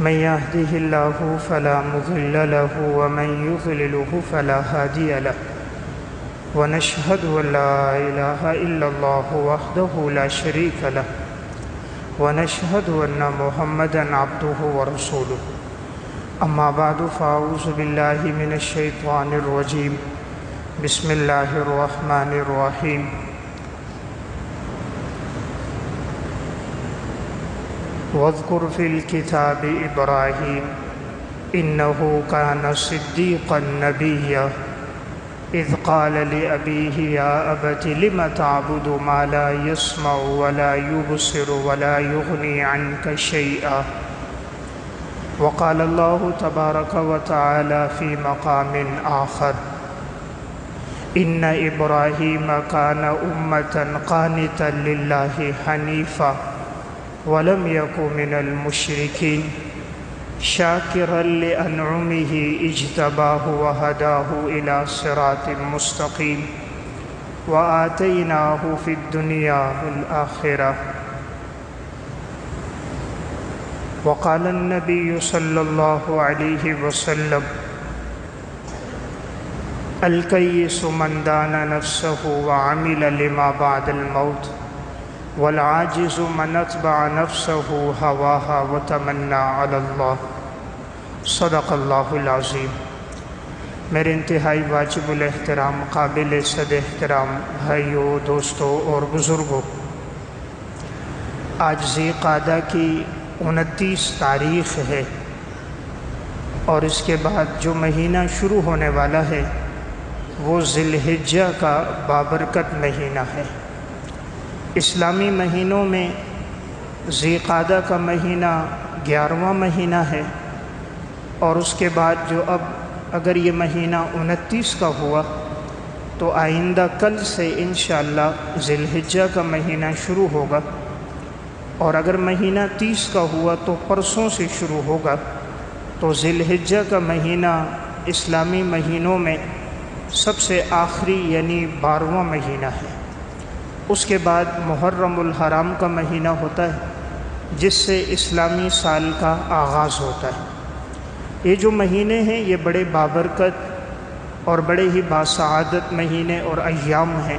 من يهده الله فلا مضل له ومن يضلله فلا هادي له ونشهد أن لا إله إلا الله وحده لا شريك له ونشهد أن محمدًا عبده ورسوله أما بعد فأعوذ بالله من الشيطان الرجيم بسم الله الرحمن الرحيم واذكر في الكتاب إبراهيم إنه كان صديقا نبيا إذ قال لأبيه يا أبت لم تعبد ما لا يسمع ولا يبصر ولا يغني عنك شيئا وقال الله تبارك وتعالى في مقام آخر إن إبراهيم كان أمة قانتا لله حنيفا ولم يكن من المشركين شاكرا لأنعمه اجتباه وهداه إلى صراط مستقيم وآتيناه في الدنيا والآخرة وقال النبي صلى الله عليه وسلم الكيس من دان نفسه وعمل لما بعد الموت والعاجز من اتبع نفسه هواها وتمنى على اللہ صدق اللہ العظیم۔ میرے انتہائی واجب الاحترام قابل صد احترام بھائیوں، دوستوں اور بزرگوں، آج ذی قعدہ کی 29 تاریخ ہے اور اس کے بعد جو مہینہ شروع ہونے والا ہے وہ ذی الحجہ کا بابرکت مہینہ ہے۔ اسلامی مہینوں میں ذی قعدہ کا مہینہ 11واں مہینہ ہے، اور اس کے بعد جو اب اگر یہ مہینہ 29 کا ہوا تو آئندہ کل سے انشاءاللہ ذی الحجہ کا مہینہ شروع ہوگا، اور اگر مہینہ 30 کا ہوا تو پرسوں سے شروع ہوگا۔ تو ذی الحجہ کا مہینہ اسلامی مہینوں میں سب سے آخری یعنی 12واں مہینہ ہے۔ اس کے بعد محرم الحرام کا مہینہ ہوتا ہے جس سے اسلامی سال کا آغاز ہوتا ہے۔ یہ جو مہینے ہیں یہ بڑے بابرکت اور بڑے ہی باسعادت مہینے اور ایام ہیں۔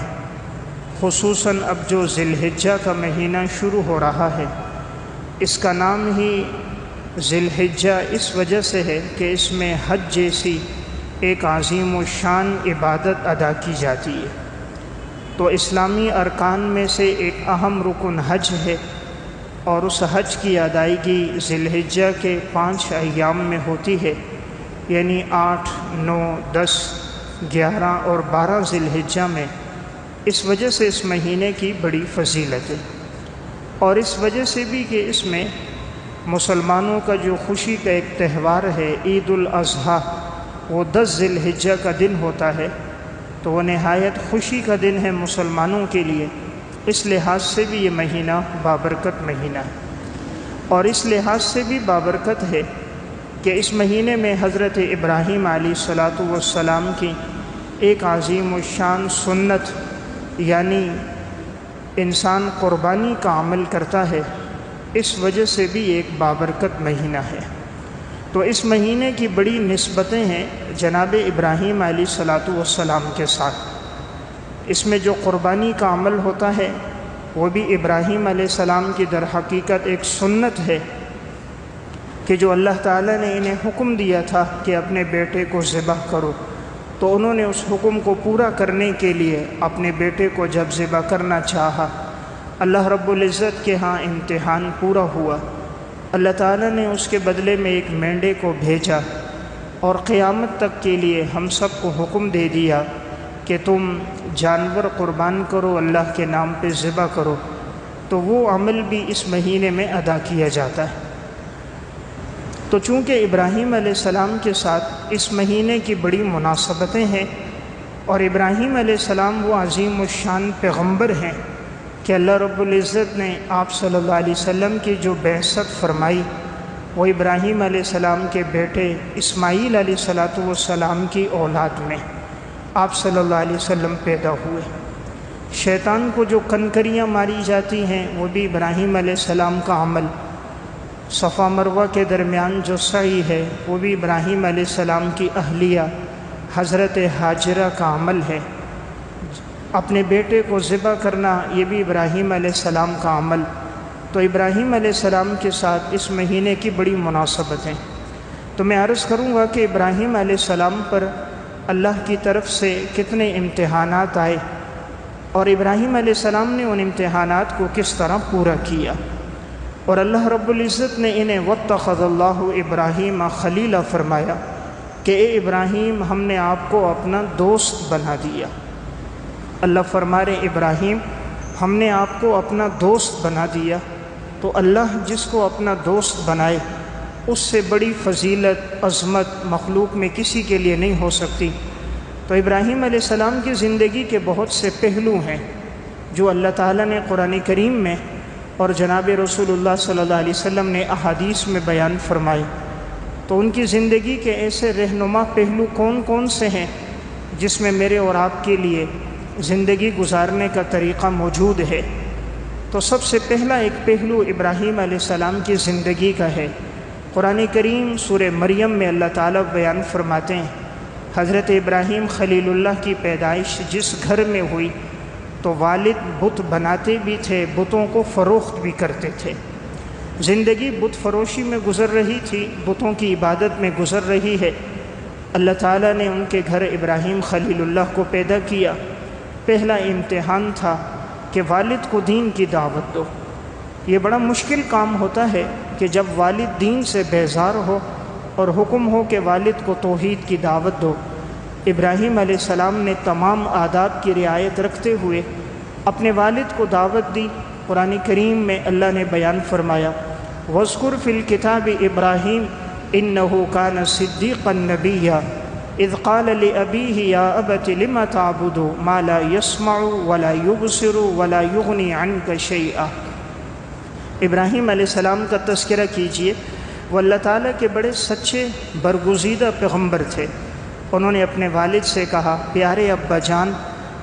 خصوصاً اب جو ذی الحجہ کا مہینہ شروع ہو رہا ہے، اس کا نام ہی ذی الحجہ اس وجہ سے ہے کہ اس میں حج جیسی ایک عظیم و شان عبادت ادا کی جاتی ہے۔ تو اسلامی ارکان میں سے ایک اہم رکن حج ہے، اور اس حج کی ادائیگی ذی الحجہ کے 5 ایام میں ہوتی ہے، یعنی 8، 9، 10، 11 اور 12 ذی الحجہ میں۔ اس وجہ سے اس مہینے کی بڑی فضیلت ہے، اور اس وجہ سے بھی کہ اس میں مسلمانوں کا جو خوشی کا ایک تہوار ہے عید الاضحیٰ، وہ 10 ذی الحجہ کا دن ہوتا ہے، تو وہ نہایت خوشی کا دن ہے مسلمانوں کے لیے۔ اس لحاظ سے بھی یہ مہینہ بابرکت مہینہ ہے، اور اس لحاظ سے بھی بابرکت ہے کہ اس مہینے میں حضرت ابراہیم علیہ السلام کی ایک عظیم الشان سنت، یعنی انسان قربانی کا عمل کرتا ہے، اس وجہ سے بھی ایک بابرکت مہینہ ہے۔ تو اس مہینے کی بڑی نسبتیں ہیں جناب ابراہیم علیہ السلام کے ساتھ۔ اس میں جو قربانی کا عمل ہوتا ہے وہ بھی ابراہیم علیہ السلام کی در حقیقت ایک سنت ہے کہ جو اللہ تعالیٰ نے انہیں حکم دیا تھا کہ اپنے بیٹے کو ذبح کرو، تو انہوں نے اس حکم کو پورا کرنے کے لیے اپنے بیٹے کو جب ذبح کرنا چاہا، اللہ رب العزت کے ہاں امتحان پورا ہوا۔ اللہ تعالیٰ نے اس کے بدلے میں ایک مینڈے کو بھیجا، اور قیامت تک کے لیے ہم سب کو حکم دے دیا کہ تم جانور قربان کرو، اللہ کے نام پہ ذبح کرو۔ تو وہ عمل بھی اس مہینے میں ادا کیا جاتا ہے۔ تو چونکہ ابراہیم علیہ السلام کے ساتھ اس مہینے کی بڑی مناسبتیں ہیں، اور ابراہیم علیہ السلام وہ عظیم الشان پیغمبر ہیں کہ اللہ رب العزت نے آپ صلی اللہ علیہ وسلم کی جو بعثت فرمائی وہ ابراہیم علیہ السلام کے بیٹے اسماعیل علیہ السلام کی اولاد میں آپ صلی اللہ علیہ وسلم پیدا ہوئے۔ شیطان کو جو کنکریاں ماری جاتی ہیں وہ بھی ابراہیم علیہ السلام کا عمل، صفا مروہ کے درمیان جو سعی ہے وہ بھی ابراہیم علیہ السلام کی اہلیہ حضرت ہاجرہ کا عمل ہے۔ اپنے بیٹے کو ذبح کرنا یہ بھی ابراہیم علیہ السلام کا عمل۔ تو ابراہیم علیہ السلام کے ساتھ اس مہینے کی بڑی مناسبت ہے۔ تو میں عرض کروں گا کہ ابراہیم علیہ السلام پر اللہ کی طرف سے کتنے امتحانات آئے اور ابراہیم علیہ السلام نے ان امتحانات کو کس طرح پورا کیا، اور اللہ رب العزت نے انہیں وَاتَّخَذَ اللَّهُ إِبْرَاهِيمَ خَلِيلًا فرمایا کہ اے ابراہیم ہم نے آپ کو اپنا دوست بنا دیا۔ اللہ فرما رہے ابراہیم ہم نے آپ کو اپنا دوست بنا دیا۔ تو اللہ جس کو اپنا دوست بنائے اس سے بڑی فضیلت عظمت مخلوق میں کسی کے لیے نہیں ہو سکتی۔ تو ابراہیم علیہ السلام کی زندگی کے بہت سے پہلو ہیں جو اللہ تعالیٰ نے قرآن کریم میں اور جناب رسول اللہ صلی اللہ علیہ وسلم نے احادیث میں بیان فرمائے۔ تو ان کی زندگی کے ایسے رہنما پہلو کون کون سے ہیں جس میں میرے اور آپ کے لیے زندگی گزارنے کا طریقہ موجود ہے؟ تو سب سے پہلا ایک پہلو ابراہیم علیہ السلام کی زندگی کا ہے۔ قرآن کریم سورہ مریم میں اللہ تعالیٰ بیان فرماتے ہیں حضرت ابراہیم خلیل اللہ کی پیدائش جس گھر میں ہوئی تو والد بت بناتے بھی تھے، بتوں کو فروخت بھی کرتے تھے۔ زندگی بت فروشی میں گزر رہی تھی، بتوں کی عبادت میں گزر رہی ہے۔ اللہ تعالیٰ نے ان کے گھر ابراہیم خلیل اللہ کو پیدا کیا۔ پہلا امتحان تھا کہ والد کو دین کی دعوت دو۔ یہ بڑا مشکل کام ہوتا ہے کہ جب والد دین سے بیزار ہو اور حکم ہو کہ والد کو توحید کی دعوت دو۔ ابراہیم علیہ السلام نے تمام آداب کی رعایت رکھتے ہوئے اپنے والد کو دعوت دی۔ قرآن کریم میں اللہ نے بیان فرمایا وَاذْكُرْ فِي الْكِتَابِ إِبْرَاهِيمَ إِنَّهُ كَانَ صِدِّيقًا نَبِيًّا اذ قال لأبيه يا أبت لم تعبد ما لا يسمع ولا يبصر ولا يغني عنك شيئا۔ ابراہیم علیہ السلام کا تذکرہ کیجئے، وہ اللہ تعالیٰ کے بڑے سچے برگزیدہ پیغمبر تھے۔ انہوں نے اپنے والد سے کہا پیارے ابا جان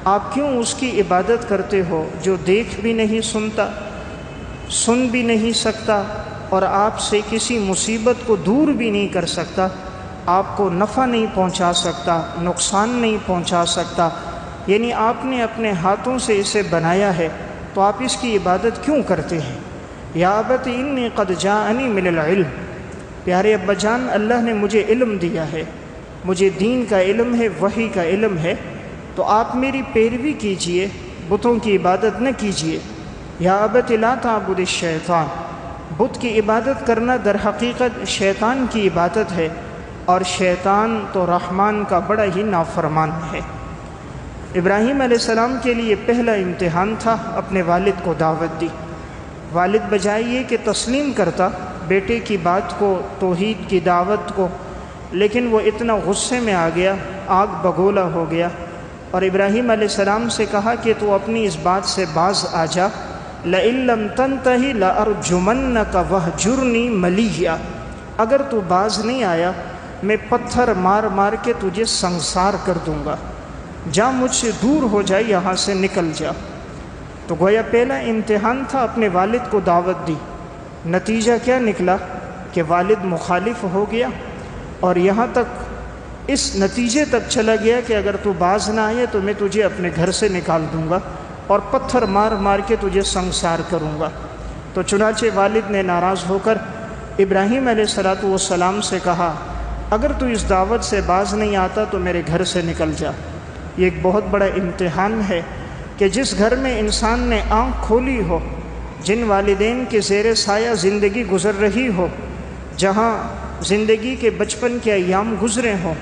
آپ کیوں اس کی عبادت کرتے ہو جو دیکھ بھی نہیں سنتا، سن بھی نہیں سکتا اور آپ سے کسی مصیبت کو دور بھی نہیں کر سکتا، آپ کو نفع نہیں پہنچا سکتا، نقصان نہیں پہنچا سکتا، یعنی آپ نے اپنے ہاتھوں سے اسے بنایا ہے تو آپ اس کی عبادت کیوں کرتے ہیں؟ یا ابت انی قد جاءنی من العلم، پیارے ابا جان اللہ نے مجھے علم دیا ہے، مجھے دین کا علم ہے، وحی کا علم ہے، تو آپ میری پیروی کیجئے، بتوں کی عبادت نہ کیجئے۔ یا ابت لا تعبد الشیطان، بت کی عبادت کرنا در حقیقت شیطان کی عبادت ہے، اور شیطان تو رحمان کا بڑا ہی نافرمان ہے۔ ابراہیم علیہ السلام کے لیے پہلا امتحان تھا، اپنے والد کو دعوت دی۔ والد بجائے یہ کہ تسلیم کرتا بیٹے کی بات کو، توحید کی دعوت کو، لیکن وہ اتنا غصے میں آ گیا، آگ بگولا ہو گیا، اور ابراہیم علیہ السلام سے کہا کہ تو اپنی اس بات سے باز آ جا، لَإِن لَّمْ تَنْتَهِ لَأَرْجُمَنَّكَ وَاهْجُرْنِي مَلِيًّا، اگر تو باز نہیں آیا میں پتھر مار مار کے تجھے سنسار کر دوں گا، جا مجھ سے دور ہو جائے، یہاں سے نکل جا۔ تو گویا پہلا امتحان تھا، اپنے والد کو دعوت دی، نتیجہ کیا نکلا کہ والد مخالف ہو گیا، اور یہاں تک اس نتیجے تک چلا گیا کہ اگر تو باز نہ آئے تو میں تجھے اپنے گھر سے نکال دوں گا اور پتھر مار مار کے تجھے سنسار کروں گا۔ تو چنانچہ والد نے ناراض ہو کر ابراہیم علیہ السلام سے کہا اگر تو اس دعوت سے باز نہیں آتا تو میرے گھر سے نکل جا۔ یہ ایک بہت بڑا امتحان ہے کہ جس گھر میں انسان نے آنکھ کھولی ہو، جن والدین کے زیر سایہ زندگی گزر رہی ہو، جہاں زندگی کے بچپن کے ایام گزرے ہوں،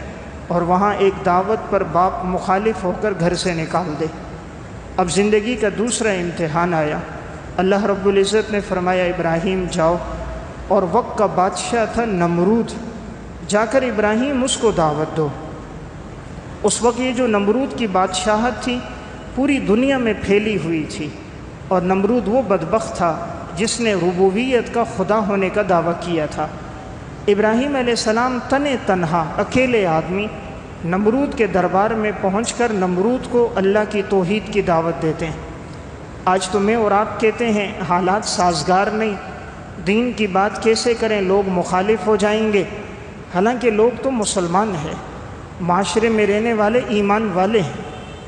اور وہاں ایک دعوت پر باپ مخالف ہو کر گھر سے نکال دے۔ اب زندگی کا دوسرا امتحان آیا۔ اللہ رب العزت نے فرمایا ابراہیم جاؤ، اور وقت کا بادشاہ تھا نمرود، جا کر ابراہیم اس کو دعوت دو۔ اس وقت یہ جو نمرود کی بادشاہت تھی پوری دنیا میں پھیلی ہوئی تھی، اور نمرود وہ بدبخت تھا جس نے ربوبیت کا خدا ہونے کا دعویٰ کیا تھا۔ ابراہیم علیہ السلام تنے تنہا اکیلے آدمی نمرود کے دربار میں پہنچ کر نمرود کو اللہ کی توحید کی دعوت دیتے ہیں۔ آج تو میں اور آپ کہتے ہیں حالات سازگار نہیں، دین کی بات کیسے کریں، لوگ مخالف ہو جائیں گے، حالانکہ لوگ تو مسلمان ہیں، معاشرے میں رہنے والے ایمان والے ہیں،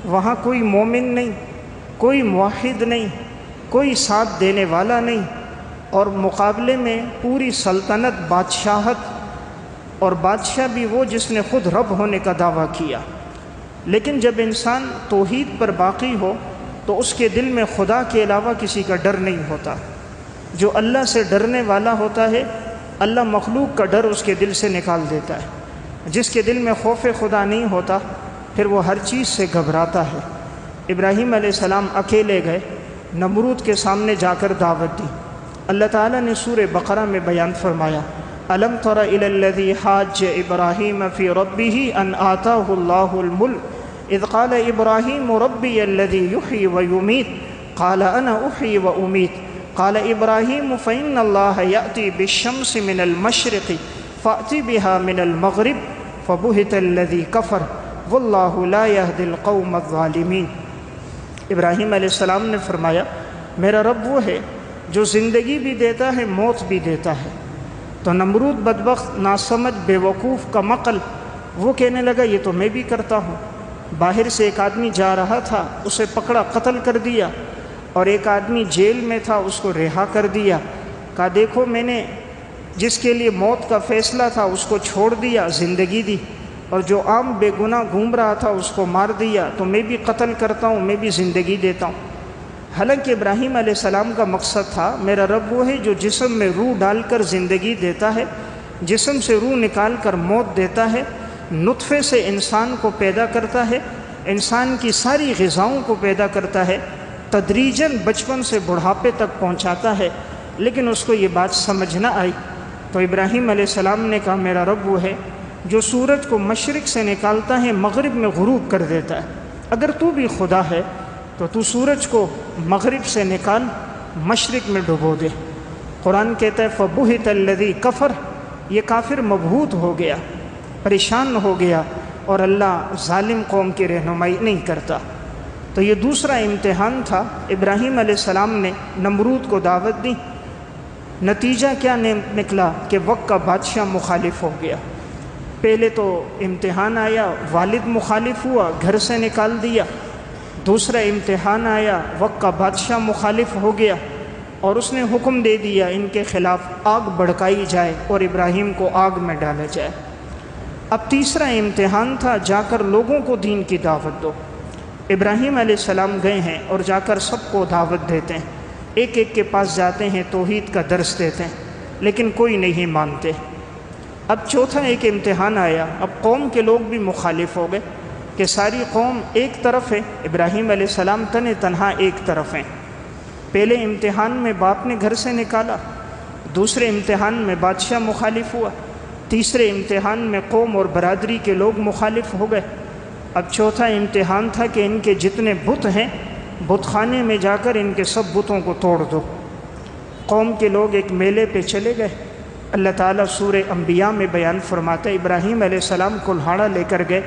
وہاں کوئی مومن نہیں، کوئی موحد نہیں، کوئی ساتھ دینے والا نہیں، اور مقابلے میں پوری سلطنت، بادشاہت، اور بادشاہ بھی وہ جس نے خود رب ہونے کا دعویٰ کیا۔ لیکن جب انسان توحید پر باقی ہو تو اس کے دل میں خدا کے علاوہ کسی کا ڈر نہیں ہوتا۔ جو اللہ سے ڈرنے والا ہوتا ہے، اللہ مخلوق کا ڈر اس کے دل سے نکال دیتا ہے۔ جس کے دل میں خوف خدا نہیں ہوتا، پھر وہ ہر چیز سے گھبراتا ہے۔ ابراہیم علیہ السلام اکیلے گئے، نمرود کے سامنے جا کر دعوت دی۔ اللہ تعالیٰ نے سورہ بقرہ میں بیان فرمایا، الم تر الی الذی حاج ابراہیم فی ربہ ان آتاہ اللہ الملک اذ قال ابراہیم ربی الذی یحیی ویمیت قال انا احیی وامیت قال ابراہیم فإن اللہ یأتی بالشمس من المشرق فأت بها من المغرب فبہت الذی کفر واللہ لا یہدی القوم الظالمین۔ ابراہیم علیہ السلام نے فرمایا، میرا رب وہ ہے جو زندگی بھی دیتا ہے، موت بھی دیتا ہے۔ تو نمرود بدبخت، ناسمجھ، بے وقوف کا مقل، وہ کہنے لگا یہ تو میں بھی کرتا ہوں۔ باہر سے ایک آدمی جا رہا تھا، اسے پکڑا، قتل کر دیا، اور ایک آدمی جیل میں تھا، اس کو رہا کر دیا۔ کہا دیکھو میں نے جس کے لیے موت کا فیصلہ تھا اس کو چھوڑ دیا، زندگی دی، اور جو عام بے گناہ گھوم رہا تھا اس کو مار دیا، تو میں بھی قتل کرتا ہوں، میں بھی زندگی دیتا ہوں۔ حالانکہ ابراہیم علیہ السلام کا مقصد تھا، میرا رب وہ ہے جو جسم میں روح ڈال کر زندگی دیتا ہے، جسم سے روح نکال کر موت دیتا ہے، نطفے سے انسان کو پیدا کرتا ہے، انسان کی ساری غذاؤں کو پیدا کرتا ہے، تدریجاً بچپن سے بڑھاپے تک پہنچاتا ہے۔ لیکن اس کو یہ بات سمجھ نہ آئی، تو ابراہیم علیہ السلام نے کہا میرا رب وہ ہے جو سورج کو مشرق سے نکالتا ہے، مغرب میں غروب کر دیتا ہے۔ اگر تو بھی خدا ہے تو تو سورج کو مغرب سے نکال، مشرق میں ڈبو دے۔ قرآن کہتا ہے فَبُہِتَ الَّذِي کفر، یہ کافر مبہوت ہو گیا، پریشان ہو گیا، اور اللہ ظالم قوم کی رہنمائی نہیں کرتا۔ تو یہ دوسرا امتحان تھا۔ ابراہیم علیہ السلام نے نمرود کو دعوت دی، نتیجہ کیا نکلا کہ وقت کا بادشاہ مخالف ہو گیا۔ پہلے تو امتحان آیا، والد مخالف ہوا، گھر سے نکال دیا۔ دوسرا امتحان آیا، وقت کا بادشاہ مخالف ہو گیا، اور اس نے حکم دے دیا ان کے خلاف آگ بھڑکائی جائے اور ابراہیم کو آگ میں ڈالا جائے۔ اب تیسرا امتحان تھا، جا کر لوگوں کو دین کی دعوت دو۔ ابراہیم علیہ السلام گئے ہیں اور جا کر سب کو دعوت دیتے ہیں، ایک ایک کے پاس جاتے ہیں، توحید کا درس دیتے ہیں، لیکن کوئی نہیں مانتے۔ اب چوتھا ایک امتحان آیا، اب قوم کے لوگ بھی مخالف ہو گئے کہ ساری قوم ایک طرف ہے، ابراہیم علیہ السلام تنہا ایک طرف ہیں۔ پہلے امتحان میں باپ نے گھر سے نکالا، دوسرے امتحان میں بادشاہ مخالف ہوا، تیسرے امتحان میں قوم اور برادری کے لوگ مخالف ہو گئے۔ اب چوتھا امتحان تھا کہ ان کے جتنے بت ہیں، بت خانے میں جا کر ان کے سب بتوں کو توڑ دو۔ قوم کے لوگ ایک میلے پہ چلے گئے۔ اللہ تعالیٰ سورہ انبیاء میں بیان فرماتا ہے ابراہیم علیہ السلام کلہاڑا لے کر گئے،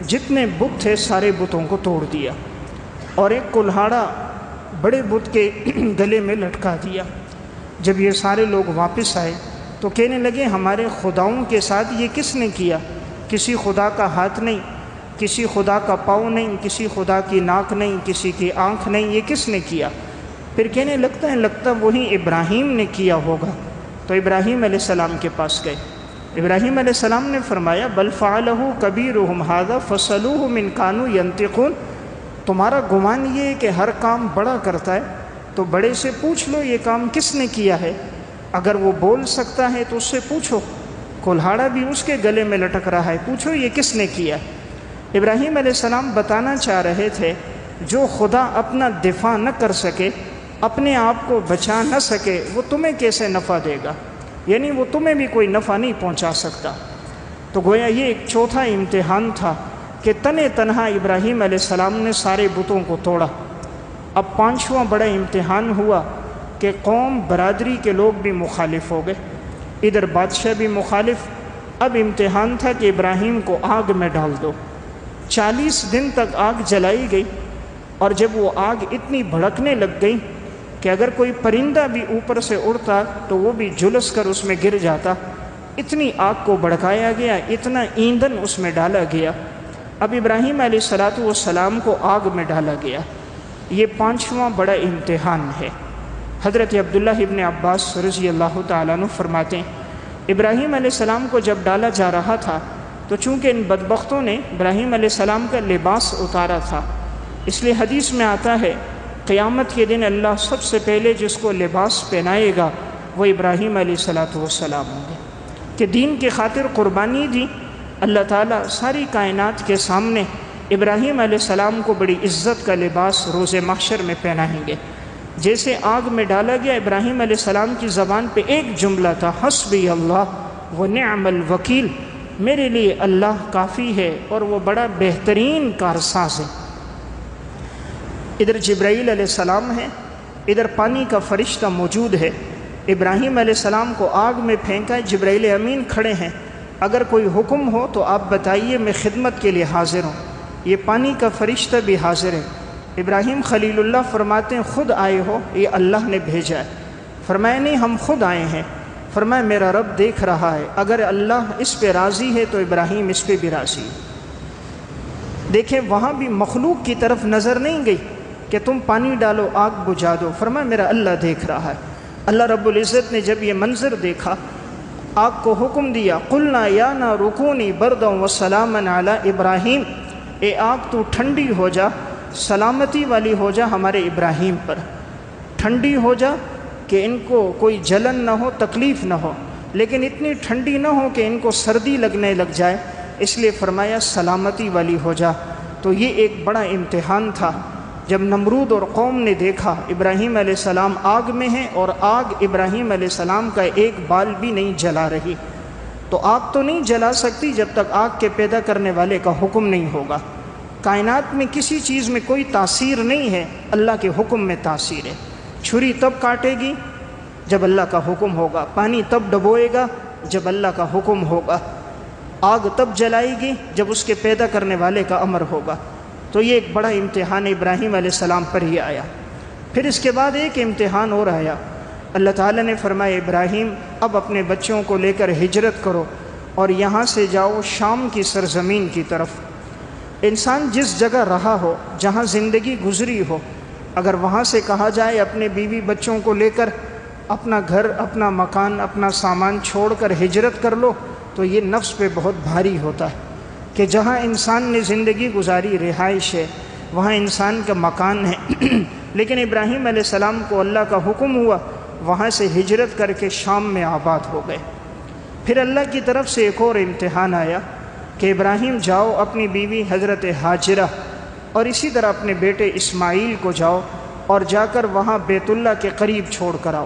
جتنے بت تھے سارے بتوں کو توڑ دیا، اور ایک کلہاڑا بڑے بت کے گلے میں لٹکا دیا۔ جب یہ سارے لوگ واپس آئے تو کہنے لگے ہمارے خداؤں کے ساتھ یہ کس نے کیا؟ کسی خدا کا ہاتھ نہیں، کسی خدا کا پاؤں نہیں، کسی خدا کی ناک نہیں، کسی کی آنکھ نہیں، یہ کس نے کیا؟ پھر کہنے لگتا وہی ابراہیم نے کیا ہوگا۔ تو ابراہیم علیہ السلام کے پاس گئے۔ ابراہیم علیہ السلام نے فرمایا بل فعلہ کبیرہم ھذا فسألوہم ان کانوا ینطقون، تمہارا گمان یہ ہے کہ ہر کام بڑا کرتا ہے، تو بڑے سے پوچھ لو یہ کام کس نے کیا ہے، اگر وہ بول سکتا ہے تو اس سے پوچھو، کلہاڑا بھی اس کے گلے میں لٹک رہا ہے، پوچھو یہ کس نے کیا۔ ابراہیم علیہ السلام بتانا چاہ رہے تھے جو خدا اپنا دفاع نہ کر سکے، اپنے آپ کو بچا نہ سکے، وہ تمہیں کیسے نفع دے گا، یعنی وہ تمہیں بھی کوئی نفع نہیں پہنچا سکتا۔ تو گویا یہ ایک چوتھا امتحان تھا کہ تنہا ابراہیم علیہ السلام نے سارے بتوں کو توڑا۔ اب پانچواں بڑا امتحان ہوا کہ قوم برادری کے لوگ بھی مخالف ہو گئے، ادھر بادشاہ بھی مخالف۔ اب امتحان تھا کہ ابراہیم کو آگ میں ڈال دو۔ 40 دن تک آگ جلائی گئی، اور جب وہ آگ اتنی بھڑکنے لگ گئی کہ اگر کوئی پرندہ بھی اوپر سے اڑتا تو وہ بھی جھلس کر اس میں گر جاتا، اتنی آگ کو بھڑکایا گیا، اتنا ایندھن اس میں ڈالا گیا۔ اب ابراہیم علیہ السلام کو آگ میں ڈالا گیا۔ یہ 5واں بڑا امتحان ہے۔ حضرت عبداللہ ابن عباس رضی اللہ تعالیٰ عنہ فرماتے ہیں ابراہیم علیہ السلام کو جب ڈالا جا رہا تھا تو چونکہ ان بدبختوں نے ابراہیم علیہ السلام کا لباس اتارا تھا، اس لیے حدیث میں آتا ہے قیامت کے دن اللہ سب سے پہلے جس کو لباس پہنائے گا وہ ابراہیم علیہ السلام ہوں گے کہ دین کی خاطر قربانی دی۔ اللہ تعالیٰ ساری کائنات کے سامنے ابراہیم علیہ السلام کو بڑی عزت کا لباس روز محشر میں پہنائیں گے۔ جیسے آگ میں ڈالا گیا، ابراہیم علیہ السلام کی زبان پہ ایک جملہ تھا، حسبی اللہ ونعم الوکیل، میرے لیے اللہ کافی ہے اور وہ بڑا بہترین کارساز ہے۔ ادھر جبرائیل علیہ السلام ہے، ادھر پانی کا فرشتہ موجود ہے۔ ابراہیم علیہ السلام کو آگ میں پھینکا ہے، جبرائیل امین کھڑے ہیں، اگر کوئی حکم ہو تو آپ بتائیے، میں خدمت کے لیے حاضر ہوں۔ یہ پانی کا فرشتہ بھی حاضر ہے۔ ابراہیم خلیل اللہ فرماتے ہیں خود آئے ہو؟ یہ اللہ نے بھیجا ہے۔ فرمایا نہیں، ہم خود آئے ہیں۔ فرمایا میرا رب دیکھ رہا ہے، اگر اللہ اس پہ راضی ہے تو ابراہیم اس پہ بھی راضی ہے۔ دیکھیں وہاں بھی مخلوق کی طرف نظر نہیں گئی کہ تم پانی ڈالو آگ بجھا دو، فرمایا میرا اللہ دیکھ رہا ہے۔ اللہ رب العزت نے جب یہ منظر دیکھا، آگ کو حکم دیا، قلنا یا نار کونی بردا وسلاما علی ابراہیم، اے آگ تو ٹھنڈی ہو جا، سلامتی والی ہو جا ہمارے ابراہیم پر، ٹھنڈی ہو جا کہ ان کو کوئی جلن نہ ہو، تکلیف نہ ہو، لیکن اتنی ٹھنڈی نہ ہو کہ ان کو سردی لگنے لگ جائے، اس لیے فرمایا سلامتی والی ہو جا۔ تو یہ ایک بڑا امتحان تھا جب نمرود اور قوم نے دیکھا ابراہیم علیہ السلام آگ میں ہیں اور آگ ابراہیم علیہ السلام کا ایک بال بھی نہیں جلا رہی۔ تو آگ تو نہیں جلا سکتی جب تک آگ کے پیدا کرنے والے کا حکم نہیں ہوگا۔ کائنات میں کسی چیز میں کوئی تاثیر نہیں ہے، اللہ کے حکم میں تاثیر ہے۔ چھری تب کاٹے گی جب اللہ کا حکم ہوگا، پانی تب ڈبوئے گا جب اللہ کا حکم ہوگا، آگ تب جلائے گی جب اس کے پیدا کرنے والے کا امر ہوگا۔ تو یہ ایک بڑا امتحان ابراہیم علیہ السلام پر ہی آیا۔ پھر اس کے بعد ایک امتحان اور آیا۔ اللہ تعالیٰ نے فرمایا ابراہیم اب اپنے بچوں کو لے کر ہجرت کرو اور یہاں سے جاؤ شام کی سرزمین کی طرف۔ انسان جس جگہ رہا ہو، جہاں زندگی گزری ہو، اگر وہاں سے کہا جائے اپنے بیوی بچوں کو لے کر اپنا گھر، اپنا مکان، اپنا سامان چھوڑ کر ہجرت کر لو، تو یہ نفس پہ بہت بھاری ہوتا ہے کہ جہاں انسان نے زندگی گزاری، رہائش ہے، وہاں انسان کا مکان ہے۔ لیکن ابراہیم علیہ السلام کو اللہ کا حکم ہوا، وہاں سے ہجرت کر کے شام میں آباد ہو گئے۔ پھر اللہ کی طرف سے ایک اور امتحان آیا کہ ابراہیم جاؤ اپنی بیوی حضرت ہاجرہ اور اسی طرح اپنے بیٹے اسماعیل کو جاؤ اور جا کر وہاں بیت اللہ کے قریب چھوڑ کر آؤ۔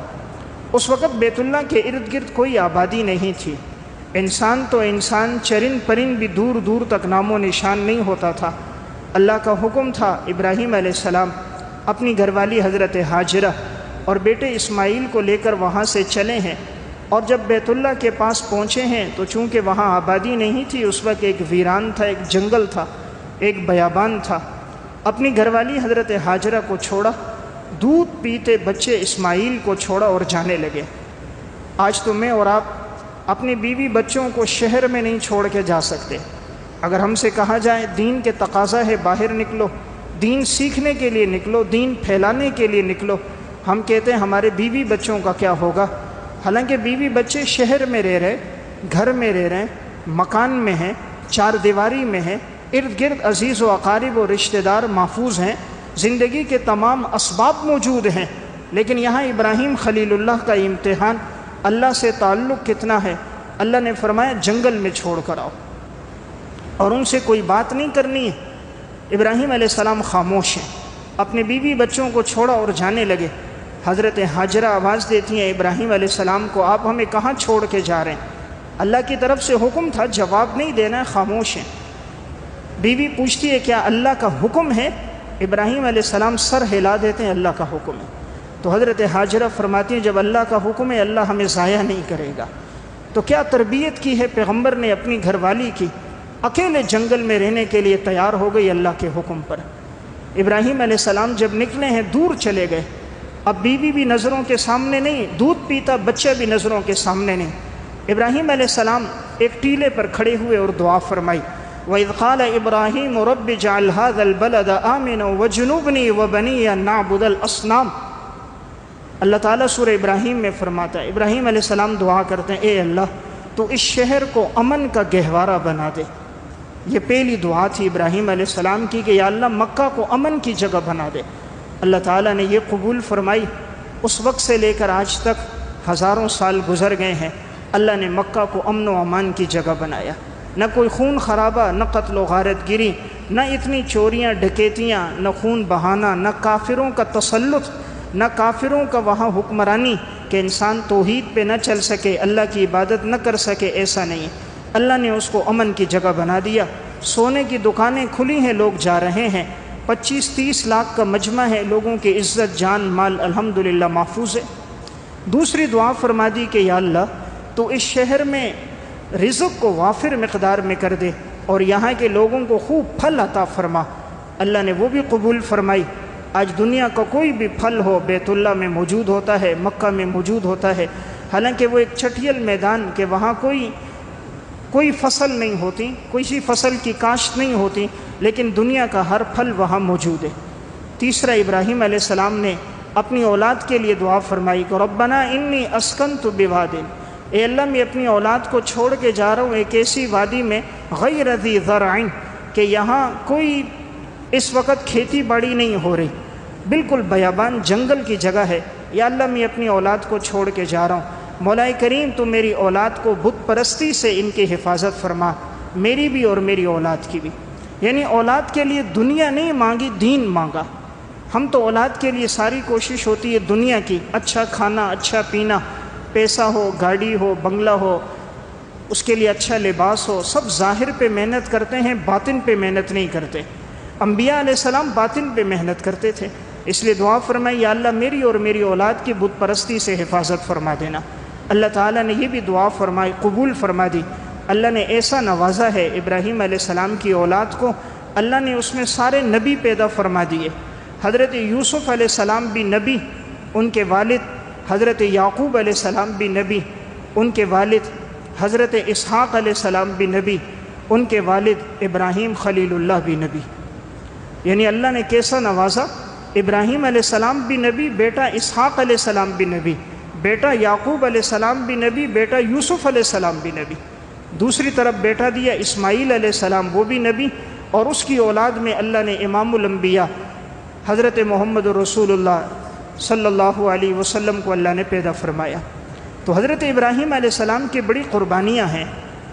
اس وقت بیت اللہ کے ارد گرد کوئی آبادی نہیں تھی، انسان تو انسان، چرند پرند بھی دور دور تک نام و نشان نہیں ہوتا تھا۔ اللہ کا حکم تھا ابراہیم علیہ السلام اپنی گھر والی حضرت ہاجرہ اور بیٹے اسماعیل کو لے کر وہاں سے چلے ہیں، اور جب بیت اللہ کے پاس پہنچے ہیں تو چونکہ وہاں آبادی نہیں تھی، اس وقت ایک ویران تھا، ایک جنگل تھا، ایک بیابان تھا۔ اپنی گھر والی حضرت ہاجرہ کو چھوڑا، دودھ پیتے بچے اسماعیل کو چھوڑا اور جانے لگے۔ آج تو میں اور آپ اپنی بیوی بچوں کو شہر میں نہیں چھوڑ کے جا سکتے۔ اگر ہم سے کہا جائے دین کے تقاضا ہے باہر نکلو، دین سیکھنے کے لیے نکلو، دین پھیلانے کے لیے نکلو، ہم کہتے ہیں ہمارے بیوی بچوں کا کیا ہوگا؟ حالانکہ بیوی بچے شہر میں رہ رہے، گھر میں رہ رہے، مکان میں ہیں، چار دیواری میں ہیں، ارد گرد عزیز و اقارب و رشتہ دار محفوظ ہیں، زندگی کے تمام اسباب موجود ہیں، لیکن یہاں ابراہیم خلیل اللہ کا امتحان، اللہ سے تعلق کتنا ہے۔ اللہ نے فرمایا جنگل میں چھوڑ کر آؤ اور ان سے کوئی بات نہیں کرنی ہے۔ ابراہیم علیہ السلام خاموش ہیں، اپنے بیوی بچوں کو چھوڑا اور جانے لگے۔ حضرت ہاجرہ آواز دیتی ہیں ابراہیم علیہ السلام کو، آپ ہمیں کہاں چھوڑ کے جا رہے ہیں؟ اللہ کی طرف سے حکم تھا، جواب نہیں دینا ہے، خاموش ہیں۔ بیوی پوچھتی ہے کیا اللہ کا حکم ہے؟ ابراہیم علیہ السلام سر ہلا دیتے ہیں، اللہ کا حکم ہے۔ تو حضرت ہاجرہ فرماتی ہیں جب اللہ کا حکم ہے اللہ ہمیں ضائع نہیں کرے گا۔ تو کیا تربیت کی ہے پیغمبر نے اپنی گھر والی کی، اکیلے جنگل میں رہنے کے لیے تیار ہو گئی اللہ کے حکم پر۔ ابراہیم علیہ السلام جب نکلے ہیں، دور چلے گئے، اب بیوی بھی نظروں کے سامنے نہیں، دودھ پیتا بچہ بھی نظروں کے سامنے نہیں۔ ابراہیم علیہ السلام ایک ٹیلے پر کھڑے ہوئے اور دعا فرمائی، وَإِذْ قَالَ إِبْرَاهِيمُ رَبِّ اجْعَلْ هَذَا الْبَلَدَ آمِنًا وَاجْنُبْنِي وَبَنِيَّ أَن نَّعْبُدَ الْأَصْنَامَ۔ اللہ تعالیٰ سورہ ابراہیم میں فرماتا ہے، ابراہیم علیہ السلام دعا کرتے ہیں، اے اللہ تو اس شہر کو امن کا گہوارہ بنا دے۔ یہ پہلی دعا تھی ابراہیم علیہ السلام کی کہ یا اللہ مکہ کو امن کی جگہ بنا دے۔ اللہ تعالیٰ نے یہ قبول فرمائی۔ اس وقت سے لے کر آج تک ہزاروں سال گزر گئے ہیں، اللہ نے مکہ کو امن و امان کی جگہ بنایا۔ نہ کوئی خون خرابہ، نہ قتل و غارت گری، نہ اتنی چوریاں ڈکیتیاں، نہ خون بہانا، نہ کافروں کا تسلط، نہ کافروں کا وہاں حکمرانی کہ انسان توحید پہ نہ چل سکے، اللہ کی عبادت نہ کر سکے، ایسا نہیں۔ اللہ نے اس کو امن کی جگہ بنا دیا۔ سونے کی دکانیں کھلی ہیں، لوگ جا رہے ہیں، 25-30 لاکھ کا مجمع ہے، لوگوں کی عزت جان مال الحمدللہ محفوظ ہے۔ دوسری دعا فرما دی کہ یا اللہ تو اس شہر میں رزق کو وافر مقدار میں کر دے اور یہاں کے لوگوں کو خوب پھل عطا فرما۔ اللہ نے وہ بھی قبول فرمائی۔ آج دنیا کا کوئی بھی پھل ہو بیت اللہ میں موجود ہوتا ہے، مکہ میں موجود ہوتا ہے، حالانکہ وہ ایک چھٹیل میدان کہ وہاں کوئی فصل نہیں ہوتی، کسی فصل کی کاشت نہیں ہوتی، لیکن دنیا کا ہر پھل وہاں موجود ہے۔ تیسرا، ابراہیم علیہ السلام نے اپنی اولاد کے لیے دعا فرمائی کہ ربنا انی اسکنت بواد، اے اللہ میں اپنی اولاد کو چھوڑ کے جا رہا ہوں ایک ایسی وادی میں غیر ذی زرع کہ یہاں کوئی اس وقت کھیتی باڑی نہیں ہو رہی، بالکل بیابان جنگل کی جگہ ہے، یا اللہ میں اپنی اولاد کو چھوڑ کے جا رہا ہوں، مولا کریم تو میری اولاد کو بت پرستی سے ان کی حفاظت فرما، میری بھی اور میری اولاد کی بھی۔ یعنی اولاد کے لیے دنیا نہیں مانگی، دین مانگا۔ ہم تو اولاد کے لیے ساری کوشش ہوتی ہے دنیا کی، اچھا کھانا، اچھا پینا، پیسہ ہو، گاڑی ہو، بنگلہ ہو، اس کے لیے اچھا لباس ہو، سب ظاہر پہ محنت کرتے ہیں، باطن پہ محنت نہیں کرتے۔ انبیاء علیہ السلام باطن پہ محنت کرتے تھے، اس لیے دعا فرمائی یا اللہ میری اور میری اولاد کی بت پرستی سے حفاظت فرما دینا۔ اللہ تعالیٰ نے یہ بھی دعا فرمائی، قبول فرما دی۔ اللہ نے ایسا نوازا ہے ابراہیم علیہ السلام کی اولاد کو، اللہ نے اس میں سارے نبی پیدا فرما دیے۔ حضرت یوسف علیہ السلام بھی نبی، ان کے والد حضرت یعقوب علیہ السلام بھی نبی، ان کے والد حضرت اسحاق علیہ السلام بھی نبی، ان کے والد ابراہیم خلیل اللہ بھی نبی۔ یعنی اللہ نے کیسا نوازا، ابراہیم علیہ السلام بھی نبی، بیٹا اسحاق علیہ السلام بھی نبی، بیٹا یعقوب علیہ السلام بھی نبی، بیٹا یوسف علیہ السلام بھی نبی۔ دوسری طرف بیٹا دیا اسماعیل علیہ السلام، وہ بھی نبی، اور اس کی اولاد میں اللہ نے امام الانبیاء حضرت محمد رسول اللہ صلی اللہ علیہ وسلم کو اللہ نے پیدا فرمایا۔ تو حضرت ابراہیم علیہ السلام کی بڑی قربانیاں ہیں۔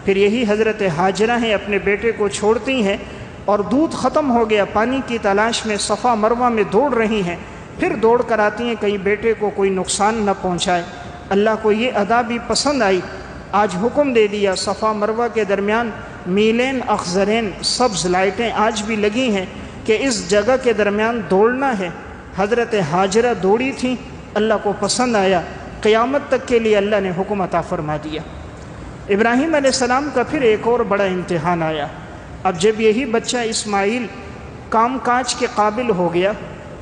پھر یہی حضرت ہاجرہ ہیں، اپنے بیٹے کو چھوڑتی ہیں اور دودھ ختم ہو گیا، پانی کی تلاش میں صفا مروہ میں دوڑ رہی ہیں، پھر دوڑ کر آتی ہیں کہیں بیٹے کو کوئی نقصان نہ پہنچائے۔ اللہ کو یہ ادا بھی پسند آئی، آج حکم دے دیا صفا مروہ کے درمیان میلین اخضرین سبز لائٹیں آج بھی لگی ہیں کہ اس جگہ کے درمیان دوڑنا ہے۔ حضرت ہاجرہ دوڑی تھیں، اللہ کو پسند آیا، قیامت تک کے لیے اللہ نے حکم عطا فرما دیا۔ ابراہیم علیہ السلام کا پھر ایک اور بڑا امتحان آیا۔ اب جب یہی بچہ اسماعیل کام کاج کے قابل ہو گیا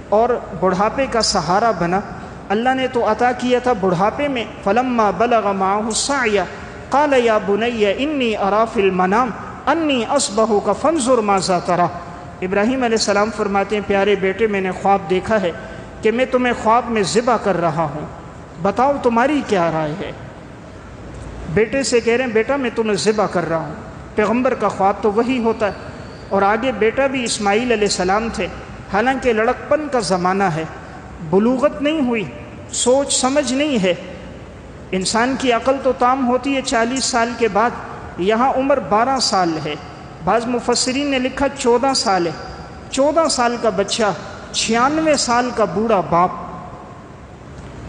اور بڑھاپے کا سہارا بنا، اللہ نے تو عطا کیا تھا بڑھاپے میں، فلما بلغ معه السعی قال یا بنی انی اری فی المنام انی اصبحک فانظر ماذا تری۔ ابراہیم علیہ السلام فرماتے ہیں پیارے بیٹے میں نے خواب دیکھا ہے کہ میں تمہیں خواب میں ذبح کر رہا ہوں، بتاؤ تمہاری کیا رائے ہے۔ بیٹے سے کہہ رہے ہیں بیٹا میں تمہیں ذبح کر رہا ہوں، پیغمبر کا خواب تو وہی ہوتا ہے۔ اور آگے بیٹا بھی اسماعیل علیہ السلام تھے، حالانکہ لڑکپن کا زمانہ ہے، بلوغت نہیں ہوئی، سوچ سمجھ نہیں ہے، انسان کی عقل تو تام ہوتی ہے 40 سال کے بعد، یہاں عمر 12 سال ہے، بعض مفسرین نے لکھا 14 سال ہے۔ 14 سال کا بچہ، 96 سال کا بوڑھا باپ،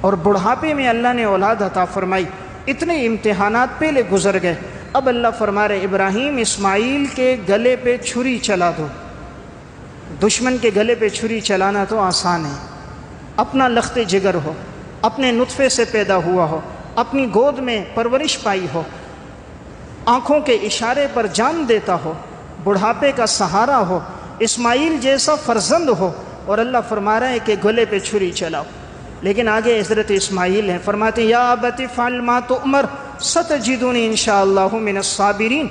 اور بڑھاپے میں اللہ نے اولاد عطا فرمائی۔ اتنے امتحانات پہلے گزر گئے، اب اللہ فرما رہے ابراہیم اسماعیل کے گلے پہ چھری چلا دو۔ دشمن کے گلے پہ چھری چلانا تو آسان ہے، اپنا لخت جگر ہو، اپنے نطفے سے پیدا ہوا ہو، اپنی گود میں پرورش پائی ہو، آنکھوں کے اشارے پر جان دیتا ہو، بڑھاپے کا سہارا ہو، اسماعیل جیسا فرزند ہو، اور اللہ فرما رہا ہے کہ گلے پہ چھری چلاؤ۔ لیکن آگے حضرت اسماعیل ہیں، فرماتے ہیں یا ابت افعل ما تؤمر ستجدنی انشاءاللہ من الصابرین،